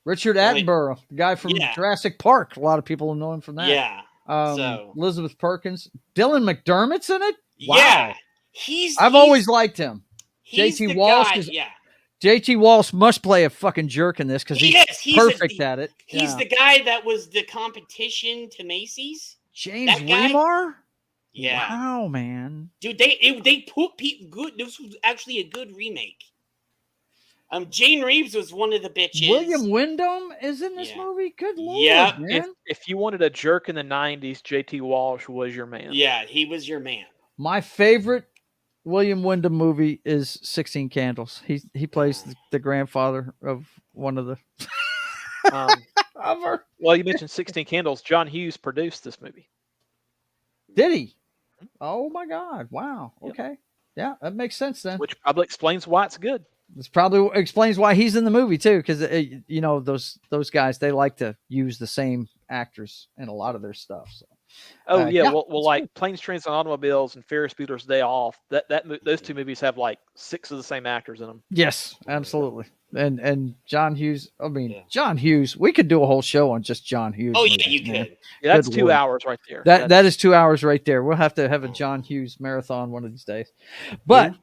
Richard Like- Attenborough, the guy from Yeah. Jurassic Park. A lot of people know him from that. Yeah, so- Elizabeth Perkins, Dylan McDermott's in it. Wow. yeah. I've always liked him. he's JT the Walsh guy, is- yeah. JT Walsh must play a fucking jerk in this because he's He's perfect at it. He's Yeah. the guy that was the competition to Macy's. James that guy? Remar. Yeah, Wow, man. dude, they put people good. This was actually a good remake. Jane Reeves was one of the bitches. William Wyndham is in this Yeah. movie. Good lord, Yeah. man. If you wanted a jerk in the 90s, JT Walsh was your man. Yeah, he was your man. My favorite William Wyndham movie is 16 Candles. He plays the grandfather of one of the. Um, well, you mentioned 16 Candles. John Hughes produced this movie. Did he? Oh my God! Wow. Okay. Yeah, that makes sense then. Which probably explains why it's good. This probably explains why he's in the movie too, because those guys, they like to use the same actors in a lot of their stuff. So. Oh yeah, yeah, well, that's like good. Planes, Trains, and Automobiles and Ferris Bueller's Day Off. Those two movies have like 6 of the same actors in them. Yes, absolutely. And John Hughes. I mean, Yeah. John Hughes. We could do a whole show on just John Hughes. Oh yeah, movies, you man. could. Yeah, that's Good 2 lord. hours right there. That is 2 hours right there. We'll have to have a John Hughes marathon one of these days. But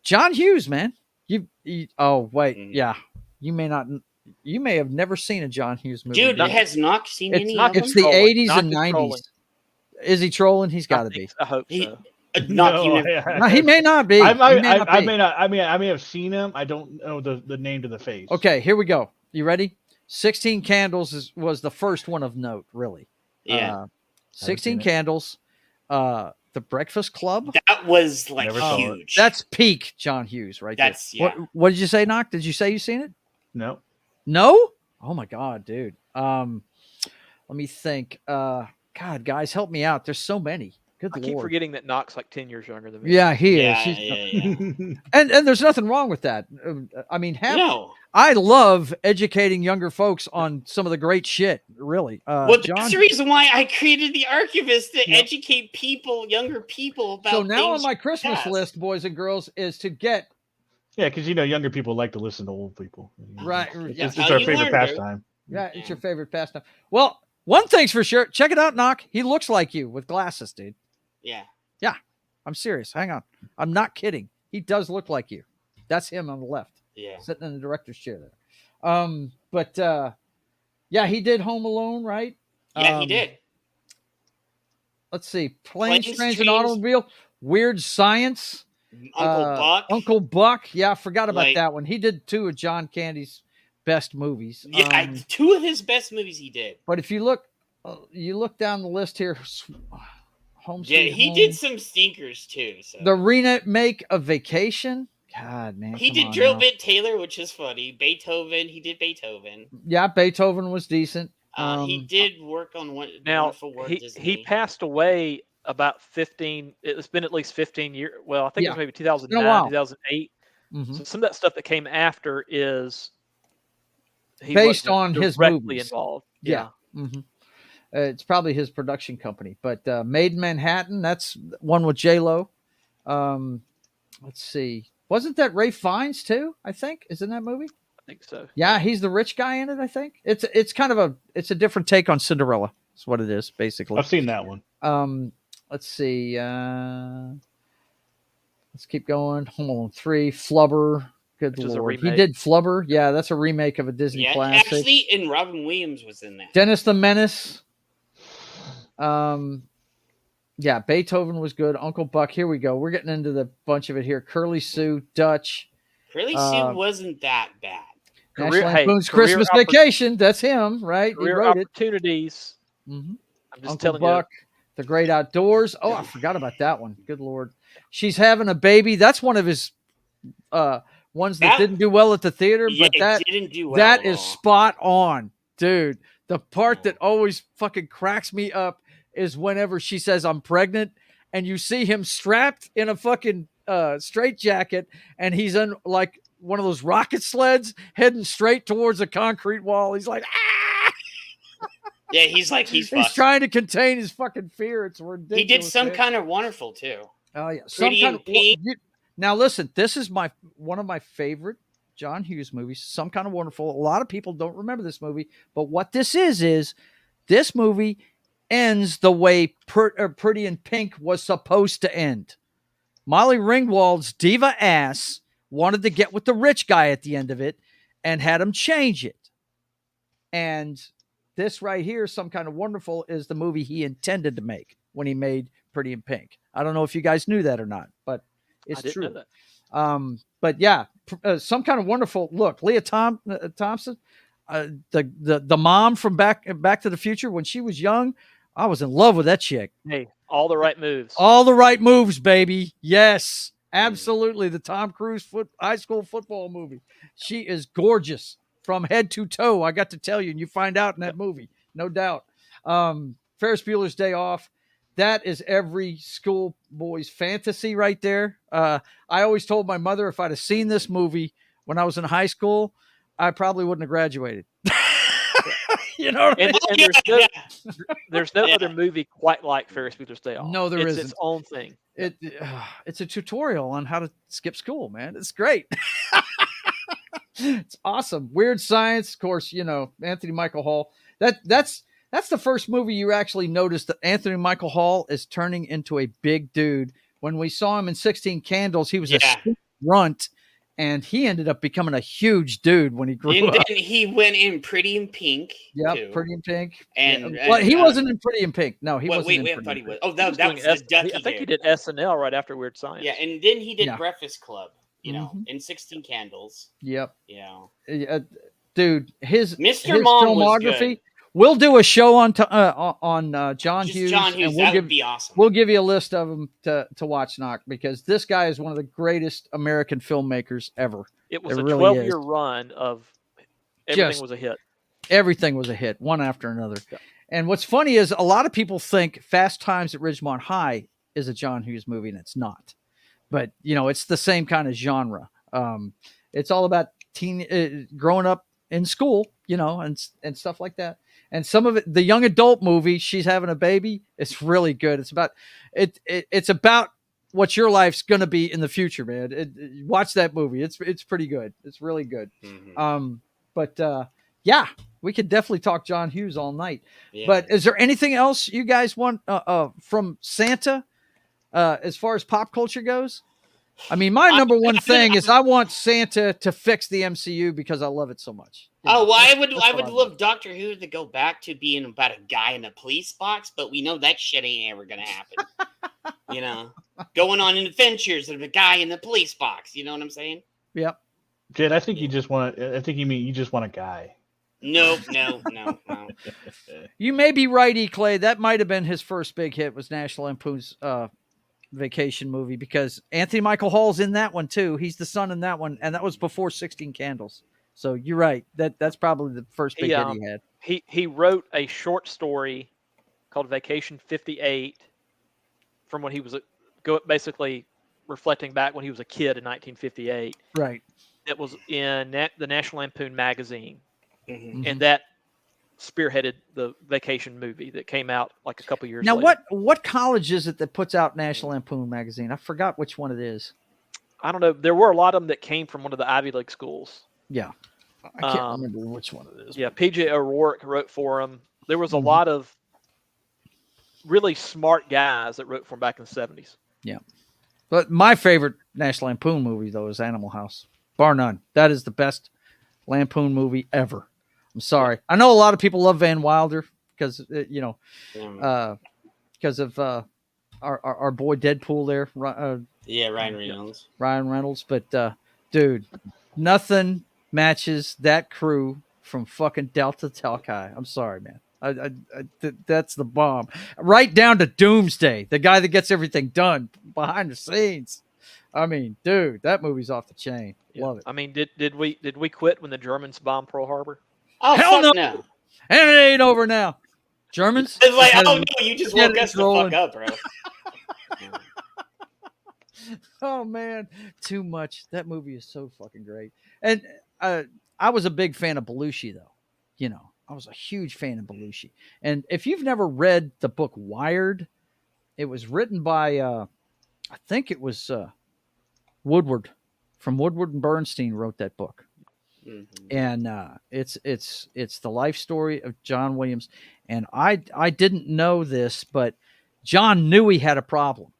John Hughes, man, you oh wait, Mhm. yeah, you may have never seen a John Hughes movie. Dude, has not seen It's any not- of It's them. the trolling. 80s Not and just 90s. trolling. Is he trolling? He's I got to think be. so. I hope He- so. Not No, even. No, he may not be. I He might, may not I be. may not. I may have seen him. I don't know the name to the face. Okay, here we go. You ready? 16 Candles was the first one of note, really. Yeah, 16 seen it. Candles, The Breakfast Club. that was like Never saw it. huge. That's peak John Hughes right That's- there. yeah. What did you say, Knock? Did you say you seen it? No. No? Oh my God, dude. Let me think. God, guys, help me out. There's so many. Good I Lord. keep forgetting that Knox like 10 years younger than me. Yeah, he is. Yeah. And there's nothing wrong with that. I mean, No. I love educating younger folks on some of the great shit. Really, Well, John. that's the reason why I created the Archivist to educate people, younger people, about. So now things on my Christmas past. list, boys and girls, is to get Yeah, because younger people like to listen to old people. right. It's how our you favorite learn, dude. pastime. Yeah, it's your favorite pastime. Well, one thing's for sure. Check it out, Knock. He looks like you with glasses, dude. Yeah. Yeah, I'm serious. Hang on. I'm not kidding. He does look like you. That's him on the left. Yeah. Sitting in the director's chair there. But yeah, he did Home Alone, right? Yeah, he did. Let's see. Planes, Trains, and Trains. Automobile. Weird Science. Uncle Buck. Uncle Buck. Yeah, I forgot about Like- that one. He did 2 of John Candy's best movies. Yeah, 2 of his best movies he did. But if you look down the list here, Home Yeah, Sweet he Home, did some stinkers too. So. the remake of Vacation. God, man. He come did on Drill now. Bit Taylor, which is funny. Beethoven, he did Beethoven. Yeah, Beethoven was decent. He did work on one. Now, Wonderful World Disney. he passed away about 15. It's been at least 15 years. Well, I think it was maybe 2009, 2008. Mm-hmm. So some of that stuff that came after is based on his movies involved. Yeah. Mm-hmm. It's probably his production company. But Made in Manhattan, that's one with J-Lo. Let's see. Wasn't that Ray Fiennes too? I think is in that movie. I think so. Yeah, he's the rich guy in it. I think it's kind of a different take on Cinderella. That's what it is basically. I've seen that one. Let's see. Let's keep going. Home Alone 3, Flubber. Good Lord, he did Flubber. Yeah, that's a remake of a Disney classic. Actually, and Robin Williams was in that. Dennis the Menace. Yeah, Beethoven was good. Uncle Buck. Here we go. We're getting into the bunch of it here. Curly Sue, Dutch. Curly Sue wasn't that bad. National Lampoon's Christmas Vacation. That's him, right? Career he wrote opportunities. It. Mm-hmm. I'm just Uncle telling Buck, you. The Great Outdoors. Oh, I forgot about that one. Good Lord. She's Having a Baby. That's one of his ones that didn't do well at the theater, but that didn't do well that at is all. spot on, dude. The part that always fucking cracks me up is whenever she says I'm pregnant and you see him strapped in a fucking straitjacket and he's on like one of those rocket sleds heading straight towards a concrete wall. He's like, ah! Yeah, he's trying to contain his fucking fear. It's ridiculous. He did Some Kind of Wonderful too. Oh yeah, Pretty in Pink. Now listen, this is one of my favorite John Hughes movies. Some Kind of Wonderful. A lot of people don't remember this movie, but what this is this movie ends the way Pretty in Pink was supposed to end. Molly Ringwald's diva ass wanted to get with the rich guy at the end of it and had him change it. And this right here, Some Kind of Wonderful, is the movie he intended to make when he made Pretty in Pink. I don't know if you guys knew that or not, but it's true. Know that. But yeah, Some Kind of Wonderful. Look, Leah Thompson, the mom from Back to the Future, when she was young, I was in love with that chick. Hey, all the right moves. All the right moves, baby. Yes, absolutely. The Tom Cruise high school football movie. She is gorgeous from head to toe. I got to tell you, and you find out in that movie, no doubt. Ferris Bueller's Day Off. That is every schoolboy's fantasy right there. I always told my mother if I'd have seen this movie when I was in high school, I probably wouldn't have graduated. You know what I mean? And there's no other movie quite like Ferris Bueller's Day Off. No, there isn't. It's its own thing. It's a tutorial on how to skip school, man. It's great. It's awesome. Weird Science, of course, Anthony Michael Hall. That's the first movie you actually noticed that Anthony Michael Hall is turning into a big dude. When we saw him in 16 Candles, he was a runt, and he ended up becoming a huge dude when he grew up. And then he went in Pretty in Pink. Yep, Pretty in Pink. And he wasn't in Pretty in Pink. No, he wasn't. Wait, I thought he was. Oh, that was the Ducky. I think he did SNL right after Weird Science. Yeah, and then he did Breakfast Club. In 16 Candles. Yep. Dude, his Mr. Mom filmography. Was good. We'll do a show on John Hughes. John Hughes, and would be awesome. We'll give you a list of them to watch, Knock, because this guy is one of the greatest American filmmakers ever. It was a really 12-year run of everything was a hit. Everything was a hit, one after another. Yeah. And what's funny is a lot of people think Fast Times at Ridgemont High is a John Hughes movie, and it's not. But it's the same kind of genre. It's all about growing up in school, and stuff like that. And some of it, the young adult movie, She's Having a Baby, it's really good. It's about it's about what your life's gonna be in the future, man. Watch that movie. It's pretty good. It's really good. But yeah, we could definitely talk John Hughes all night. Yeah. But is there anything else you guys want from Santa as far as pop culture goes? I mean, my number one thing is I want Santa to fix the MCU because I love it so much. Well, I would love Doctor Who to go back to being about a guy in a police box, but we know that shit ain't ever gonna happen. Going on adventures of a guy in the police box. You know what I'm saying? Yep. Jed, I think you just want. I think you mean you just want a guy. No. You may be right, E. Clay. That might have been his first big hit. Was National Lampoon's Vacation movie, because Anthony Michael Hall's in that one too. He's the son in that one, and that was before 16 Candles. So you're right. That's probably the first big hit he had. He wrote a short story called Vacation 58 from when he was basically reflecting back when he was a kid in 1958. Right. It was in the National Lampoon magazine, Mm-hmm. and that spearheaded the Vacation movie that came out like a couple years now, later. what college is it that puts out National Lampoon magazine? I forgot which one it is. I don't know. There were a lot of them that came from one of the Ivy League schools. Yeah. I can't remember which one it is. Yeah, P.J. O'Rourke wrote for them. There was a lot of really smart guys that wrote for them back in the 70s. Yeah. But my favorite National Lampoon movie, though, is Animal House. Bar none. That is the best Lampoon movie ever. I'm sorry. I know a lot of people love Van Wilder because, because of our boy Deadpool there. Ryan Reynolds. Ryan Reynolds. But, dude, nothing matches that crew from fucking Delta Telkai. I'm sorry, man. That's the bomb. Right down to Doomsday, the guy that gets everything done behind the scenes. I mean, dude, that movie's off the chain. Yeah. Love it. I mean, did we quit when the Germans bombed Pearl Harbor? Oh, hell fuck no! And it ain't over now. Germans? It's like, oh no, you just woke us the fuck up, bro. Oh man, too much. That movie is so fucking great. And I was a big fan of Belushi, though. I was a huge fan of Belushi. And if you've never read the book Wired, it was written by I think it was Woodward from Woodward and Bernstein wrote that book. Mm-hmm. And it's the life story of John Williams. And I didn't know this, but John knew he had a problem,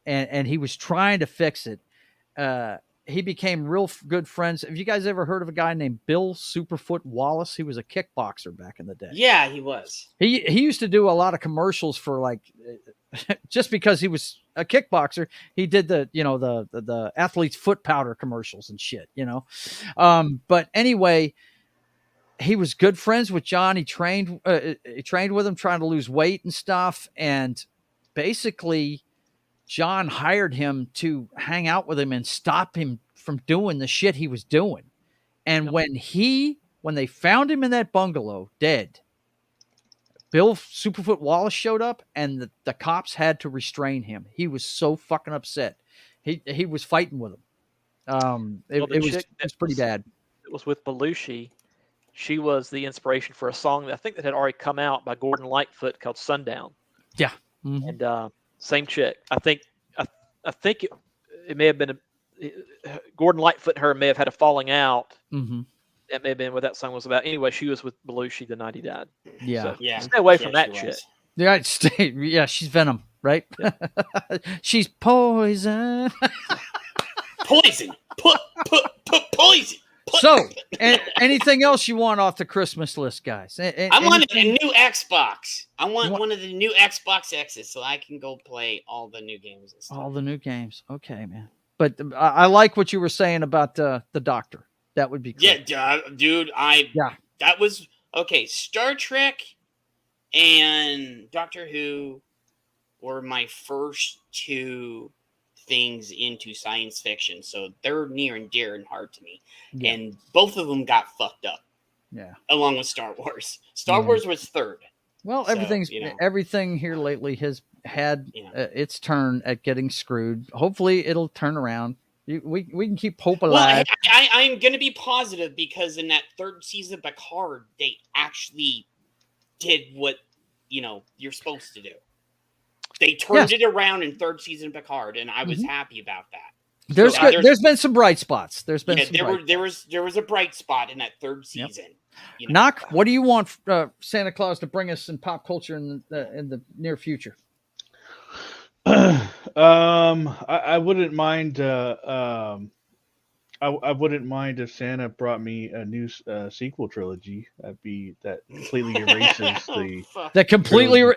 and he was trying to fix it. He became real good friends. Have you guys ever heard of a guy named Bill Superfoot Wallace? He was a kickboxer back in the day. Yeah, he was. He used to do a lot of commercials for, like, just because he was a kickboxer, he did the athlete's foot powder commercials and shit, But anyway, he was good friends with John. He trained with him, trying to lose weight and stuff. And basically, John hired him to hang out with him and stop him from doing the shit he was doing. And when they found him in that bungalow dead, Bill Superfoot Wallace showed up, and the cops had to restrain him. He was so fucking upset. He was fighting with him. It was pretty bad. It was with Belushi. She was the inspiration for a song that I think that had already come out by Gordon Lightfoot called Sundown. Yeah. Mm-hmm. And same chick. I think it may have been Gordon Lightfoot and her may have had a falling out. Mm-hmm. That may have been what that song was about. Anyway, she was with Belushi the night he died. Yeah. So stay away from that shit. Yeah, yeah, she's Venom, right? Yeah. She's poison. Poison. Put poison. So, anything else you want off the Christmas list, guys? I want a new Xbox. I want one of the new Xbox X's so I can go play all the new games and stuff. All the new games. Okay, man. But I like what you were saying about the Doctor. That would be cool. Yeah, dude. That was okay. Star Trek and Doctor Who were my first two things into science fiction, so they're near and dear and heart to me. Yeah. And both of them got fucked up. Yeah. Along with Star Wars. Star Wars was third. Well, So, everything here lately has had its turn at getting screwed. Hopefully, it'll turn around. We can keep hope alive. Well, I'm going to be positive because in that third season of Picard, they actually did what you're supposed to do. They turned it around in third season of Picard, and I was happy about that. There's been some bright spots. There was a bright spot in that third season. Knock, what do you want Santa Claus to bring us in pop culture in the near future? I wouldn't mind. I wouldn't mind if Santa brought me a new sequel trilogy. That completely erases the. That completely.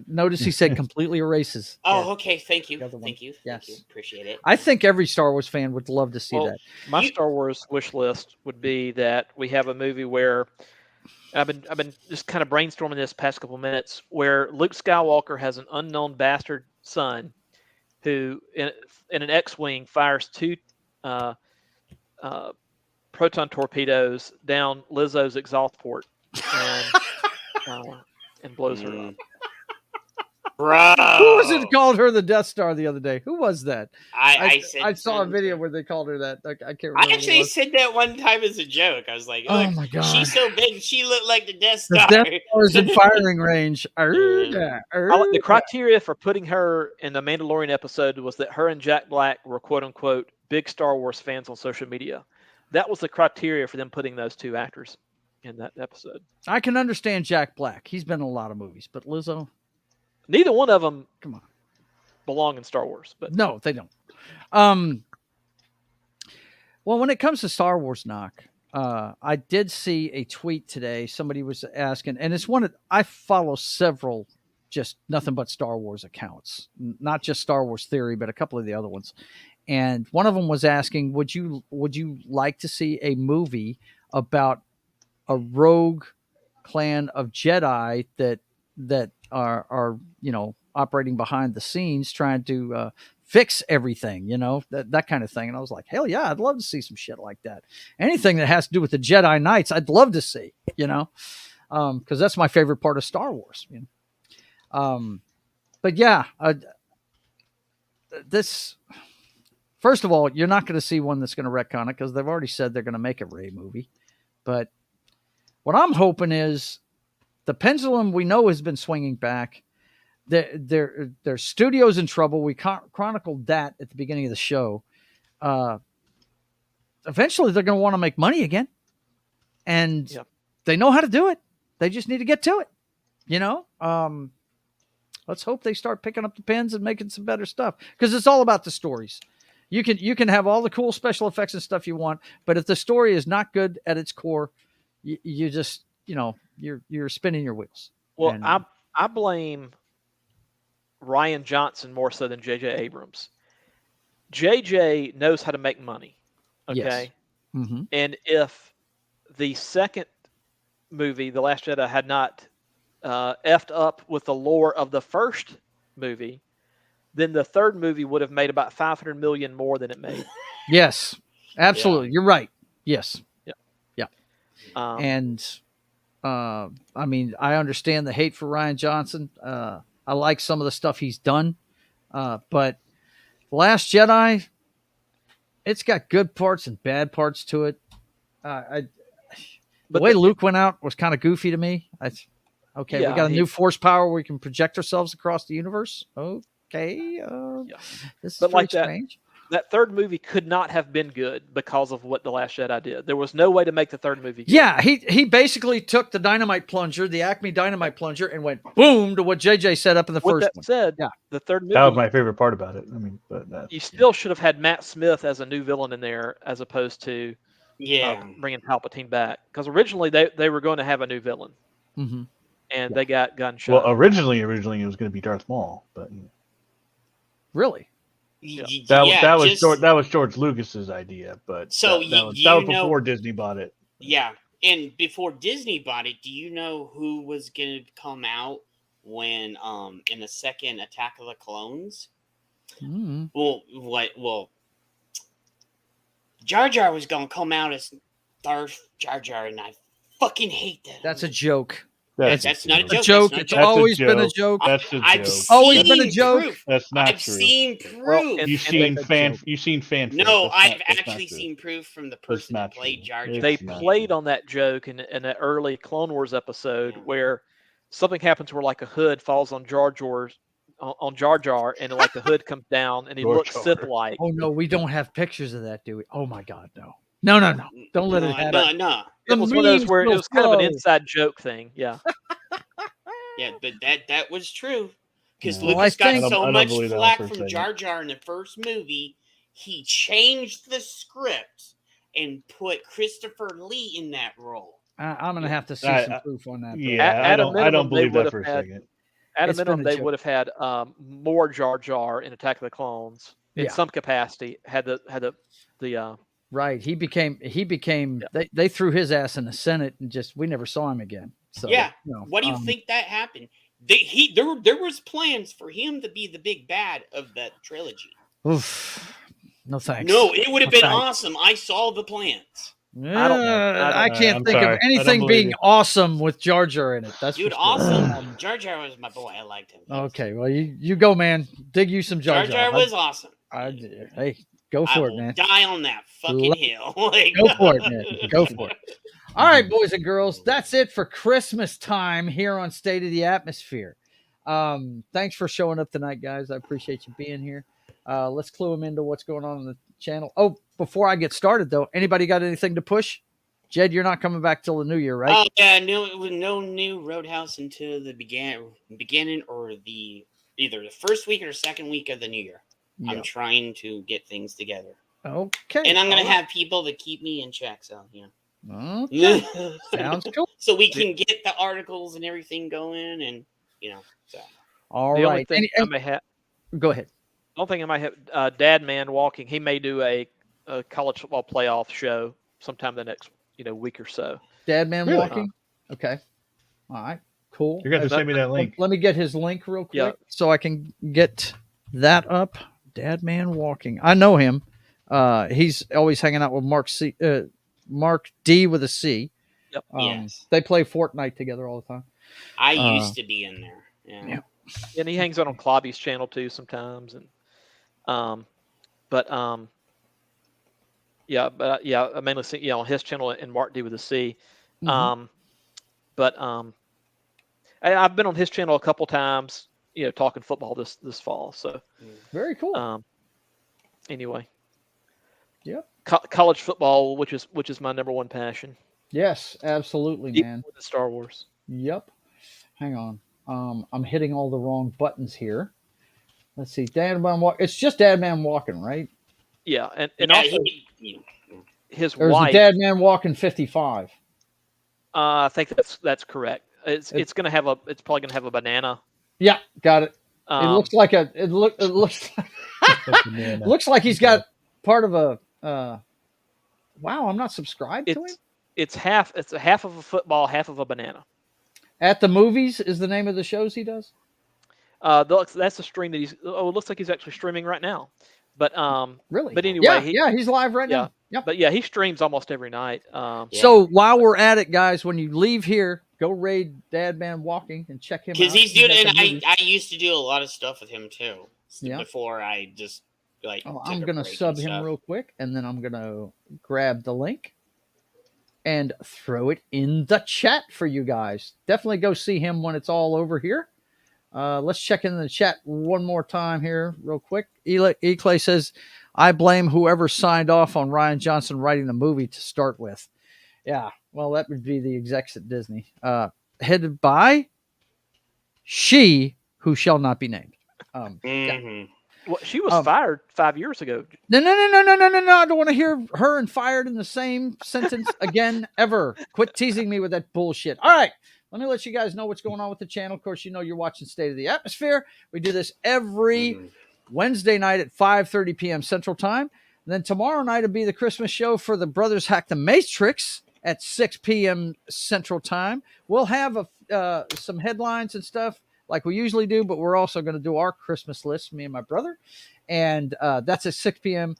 Notice he said completely erases. Oh, okay. Thank you. Thank you. Appreciate it. I think every Star Wars fan would love to see that. My Star Wars wish list would be that we have a movie where I've been just kind of brainstorming this past couple minutes, where Luke Skywalker has an unknown bastard son who, in an X-wing, fires 2 proton torpedoes down Lizzo's exhaust port and blows her up. Bro. Who was it called her the Death Star the other day? Who was that? I saw a video where they called her that. I can't remember. I actually said that one time as a joke. I was like, "Oh my god, she's so big, she looked like the Death Star." The Death Star is in firing range. The criteria for putting her in the Mandalorian episode was that her and Jack Black were "quote unquote" big Star Wars fans on social media. That was the criteria for them putting those 2 actors in that episode. I can understand Jack Black. He's been in a lot of movies, but Lizzo. Neither one of them, come on, belong in Star Wars. But no, they don't. Well, when it comes to Star Wars, Knock, I did see a tweet today. Somebody was asking, and it's one I follow several, just nothing but Star Wars accounts, not just Star Wars Theory, but a couple of the other ones. And one of them was asking, would you like to see a movie about a rogue clan of Jedi that are operating behind the scenes trying to fix everything, that kind of thing. And I was like, hell yeah, I'd love to see some shit like that. Anything that has to do with the Jedi Knights, I'd love to see, because that's my favorite part of Star Wars. But yeah, this, first of all, you're not going to see one that's going to retcon it because they've already said they're going to make a Rey movie. But what I'm hoping is the pendulum we know has been swinging back. Their studio's in trouble. We chronicled that at the beginning of the show. Eventually, they're going to want to make money again. And they know how to do it. They just need to get to it. Let's hope they start picking up the pens and making some better stuff, because it's all about the stories. You can have all the cool special effects and stuff you want, but if the story is not good at its core, you just you're spinning your wheels. Well, and I blame Rian Johnson more so than J.J. Abrams. J.J. knows how to make money, okay? Yes. Mm-hmm. And if the second movie, The Last Jedi, had not effed up with the lore of the first movie, then the third movie would have made about $500 million more than it made. Yes, absolutely. Yeah. You're right. Yes. Yeah. And I mean, I understand the hate for Rian Johnson. I like some of the stuff he's done, but Last Jedi, it's got good parts and bad parts to it. The way Luke went out was kind of goofy to me. We got a new force power where we can project ourselves across the universe. Okay, this is like strange. That third movie could not have been good because of what The Last Jedi did. There was no way to make the third movie good. Yeah, he basically took the dynamite plunger, the Acme dynamite plunger, and went boom to what JJ set up in the first one. Said, the third movie. That was my favorite part about it. I mean, you still should have had Matt Smith as a new villain in there, as opposed to bringing Palpatine back, because originally they were going to have a new villain, and they got gunshot. Well, originally it was going to be Darth Maul, but really. That was George Lucas's idea, but that was before Disney bought it. Yeah, and before Disney bought it, do you know who was going to come out when in the second Attack of the Clones? Mm. Well, Jar Jar was going to come out as Darth Jar Jar, and I fucking hate that. That's a joke. That's not a A joke. joke. That's It's not a joke. always been a joke. That's a I've joke. Always been a seen joke. proof. That's not I've true. seen proof. Well, and- You've and seen they- fan. You've seen fanfic. No, That's I've not- that's not actually true. seen proof from the That's person that not played true. Jar It's Jar. they not played true. on that joke in an early Clone Wars episode Yeah. where something happens where like a hood falls on Jar Jar, and like the hood comes down and he Jar looks Jar. Sith-like. Oh no, we don't have pictures of that, do we? Oh my God, no. No. Don't let it happen. No. It was one of those memes where it will was kind of an flow. inside joke thing. Yeah. Yeah, but that was true. Because No. Well, I Lucas got think- I so don't much believe that flack for a from second. Jar Jar in the first movie, he changed the script and put Christopher Lee in that role. I'm gonna have to see I- some proof on that. though. Yeah, At I a don't minimum, they believe would that have for a had- second. At a It's been minimum, a they joke. would have had more Jar Jar in Attack of the Clones in Yeah. some capacity. Had the Right. He became. Yeah. They threw his ass in the Senate and we never saw him again. So Yeah. you know, What do you think that happened? There was plans for him to be the big bad of that trilogy. Oof. No thanks. No, it would have been Thanks. awesome. I saw the plans. I don't know. I can't I'm think sorry. I of don't anything believe being you. awesome with Jar Jar in it. That's Dude, for sure. awesome. Jar Jar was my boy. I liked him. Okay, well you go, man. Dig you some Jar Jar Jar was awesome. Hey, go I for it, will man. die on that fucking hill. Like, Go for it, man. Go for it. All right, boys and girls, that's it for Christmas time here on State of the Atmosphere. Thanks for showing up tonight, guys. I appreciate you being here. Let's clue them into what's going on the channel. Oh, before I get started, though, anybody got anything to push? Jed, you're not coming back till the new year, right? Oh yeah, no new Roadhouse until the beginning or either the first week or second week of the new year. Yeah. I'm trying to get things together, Okay. and I'm gonna all right. have people to keep me in check. So Okay. Sounds cool. so we can get the articles and everything going, and so. All the only right. thing I may have. Go ahead. The only thing I might have, Dad Man Walking. He may do a college football playoff show sometime the next week or so. Dad Man Really? walking. Okay. All right. Cool. You're going to send me that link. Let me get his link real quick Yeah. so I can get that up. Dad Man walking. I know him. He's always hanging out with Mark D with a C. Yep. Yes. They play Fortnite together all the time. I used to be in there. Yeah. And he hangs out on Klobby's channel too sometimes, and I mainly see on his channel and Mark D with a C. Mhm. I've been on his channel a couple times, talking football this fall. So Very cool. anyway, Yep. College football, which is my number one passion, Yes, absolutely, even man. with the Star Wars. Yep. Hang on. I'm hitting all the wrong buttons here. Let's see. Dad Man walk. It's just Dad Man walking, right? Yeah, and Yeah, also his There's wife. a Dad Man walking 55. I think that's correct. It's probably gonna have a banana. Yeah, got it. It Um, looks like it looks looks like he's got part of a wow, I'm not subscribed to him. It's half of a football, half of a banana. At the Movies is the name of the shows he does. That's a stream that it looks like he's actually streaming right now. But Really? But anyway, yeah, he's live right yeah. now. Yep. But yeah, he streams almost every night. So while we're at it, guys, when you leave here, go raid Dad Man Walking and check him out. because he's doing, at the and Movies. I used to do a lot of stuff with him too. Yeah. Before I just Oh, took I'm a gonna break sub and him stuff. real quick, and then I'm gonna grab the link and throw it in the chat for you guys. Definitely go see him when it's all over here. Let's check in the chat one more time here, real quick. Eclay says, "I blame whoever signed off on Ryan Johnson writing the movie to start with." Yeah, well, that would be the execs at Disney, headed by she who shall not be named. Yeah. Mhm. Well, she was fired 5 years ago. No. I don't want to hear her and fired in the same sentence again, ever. Quit teasing me with that bullshit. All right. Let me let you guys know what's going on with the channel. Of course, you're watching State of the Atmosphere. We do this every Wednesday night at 5:30 p.m. Central Time. And then tomorrow night will be the Christmas show for the Brothers Hack the Matrix at 6 p.m. Central Time. We'll have some headlines and stuff like we usually do, but we're also going to do our Christmas list, me and my brother. And that's at 6 p.m.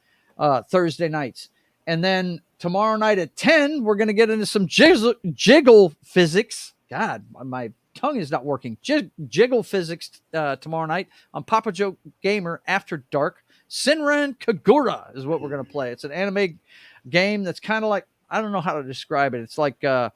Thursday nights. And then tomorrow night at 10, we're going to get into some jiggle physics. God, my tongue is not working. Jiggle Physics tomorrow night on Papa Joe Gamer after dark. Sinran Kagura is what we're going to play. It's an anime game that's kind of like, I don't know how to describe it. It's like the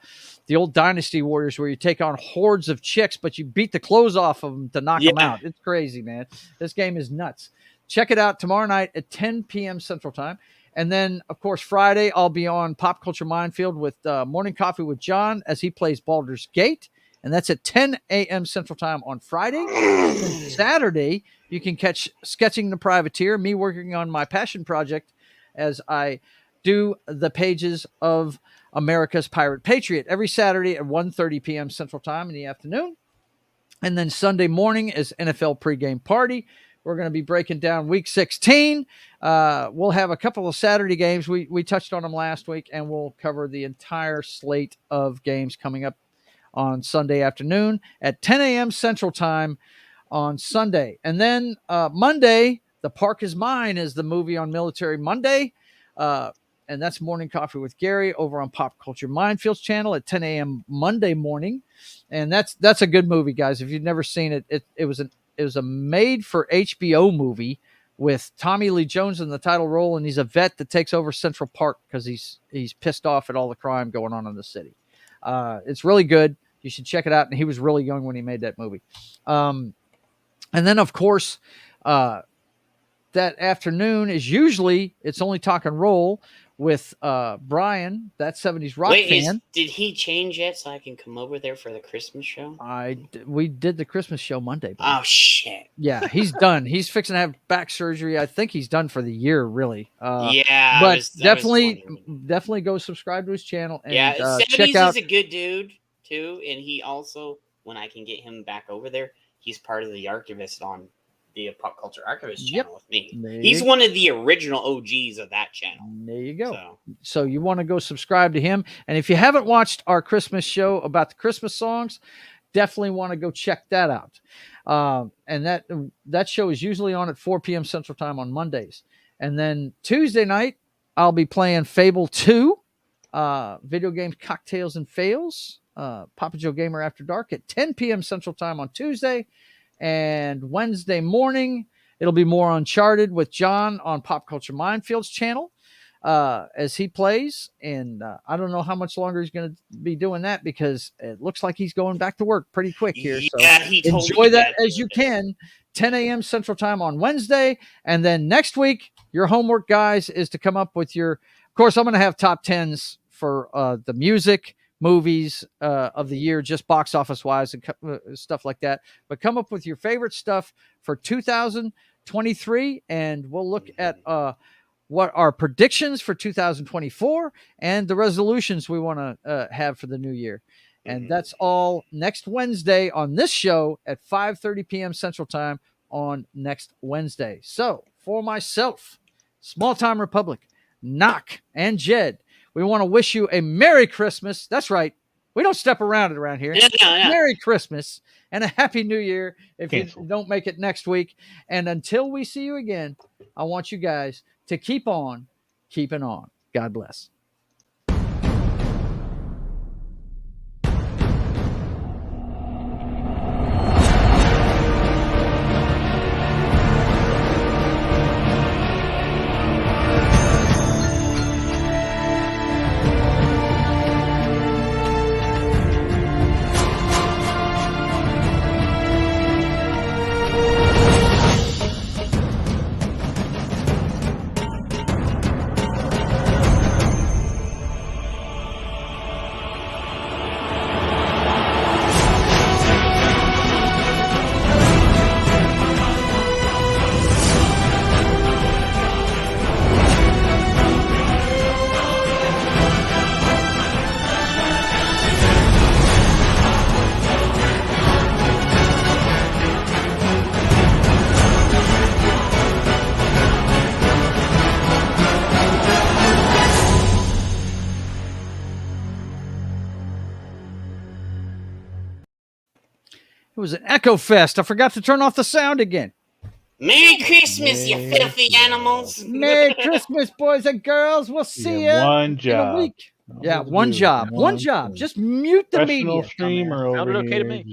old Dynasty Warriors where you take on hordes of chicks, but you beat the clothes off of them to knock them out. It's crazy, man. This game is nuts. Check it out tomorrow night at 10 p.m. Central Time. And then, of course, Friday, I'll be on Pop Culture Minefield with Morning Coffee with John as he plays Baldur's Gate. And that's at 10 a.m. Central Time on Friday. And Saturday, you can catch Sketching the Privateer, me working on my passion project as I do the pages of America's Pirate Patriot every Saturday at 1:30 p.m. Central Time in the afternoon. And then Sunday morning is NFL pregame party. We're going to be breaking down Week 16. We'll have a couple of Saturday games. We touched on them last week, and we'll cover the entire slate of games coming up on Sunday afternoon at 10 a.m. Central Time on Sunday. And then Monday, The Park is Mine is the movie on Military Monday. And that's Morning Coffee with Gary over on Pop Culture Minefield's channel at 10 a.m. Monday morning. And that's a good movie, guys. If you've never seen it, it was a made for HBO movie with Tommy Lee Jones in the title role, and he's a vet that takes over Central Park because he's pissed off at all the crime going on in the city. It's really good. You should check it out. And he was really young when he made that movie. And then, of course, that afternoon is usually It's Only Talk and Roll with Brian, that 70s rock fan. Did he change yet so I can come over there for the Christmas show? We did the Christmas show Monday. Oh, shit. Yeah, he's done. He's fixing to have back surgery. I think he's done for the year, really. Yeah. But definitely go subscribe to his channel. And, 70s check out. Is a good dude, too. And he also, when I can get him back over there, he's part of the Archivist on the Pop Culture Archivist channel with me. He's one of the original OGs of that channel. There you go. So you want to go subscribe to him. And if you haven't watched our Christmas show about the Christmas songs, definitely want to go check that out. And that show is usually on at 4 p.m. Central Time on Mondays. And then Tuesday night, I'll be playing Fable 2, Video Games, Cocktails, and Fails, Papa Joe Gamer After Dark at 10 p.m. Central Time on Tuesday. And Wednesday morning, it'll be more Uncharted with John on Pop Culture Minefield's channel as he plays. And I don't know how much longer he's going to be doing that because it looks like he's going back to work pretty quick here. Yeah, so enjoy that as you can. 10 a.m. Central Time on Wednesday. And then next week, your homework, guys, is to come up with of course, I'm going to have top 10s for the music, movies of the year, just box office wise and stuff like that. But come up with your favorite stuff for 2023, and we'll look at what our predictions for 2024 and the resolutions we want to have for the new year. And that's all next Wednesday on this show at 5:30 p.m. Central Time on next Wednesday. So for myself, Small Time Republic, Knock, and Jed, we want to wish you a Merry Christmas. That's right. We don't step around it around here. Yeah. Merry Christmas and a Happy New Year if you don't make it next week. And until we see you again, I want you guys to keep on keeping on. God bless. It was an echo fest. I forgot to turn off the sound again. Merry Christmas, you filthy animals. Merry Christmas, boys and girls. We'll see you One in a job. week. Yeah, one job. One job. Just mute the Professional media. streamer Sounded over okay to here. me.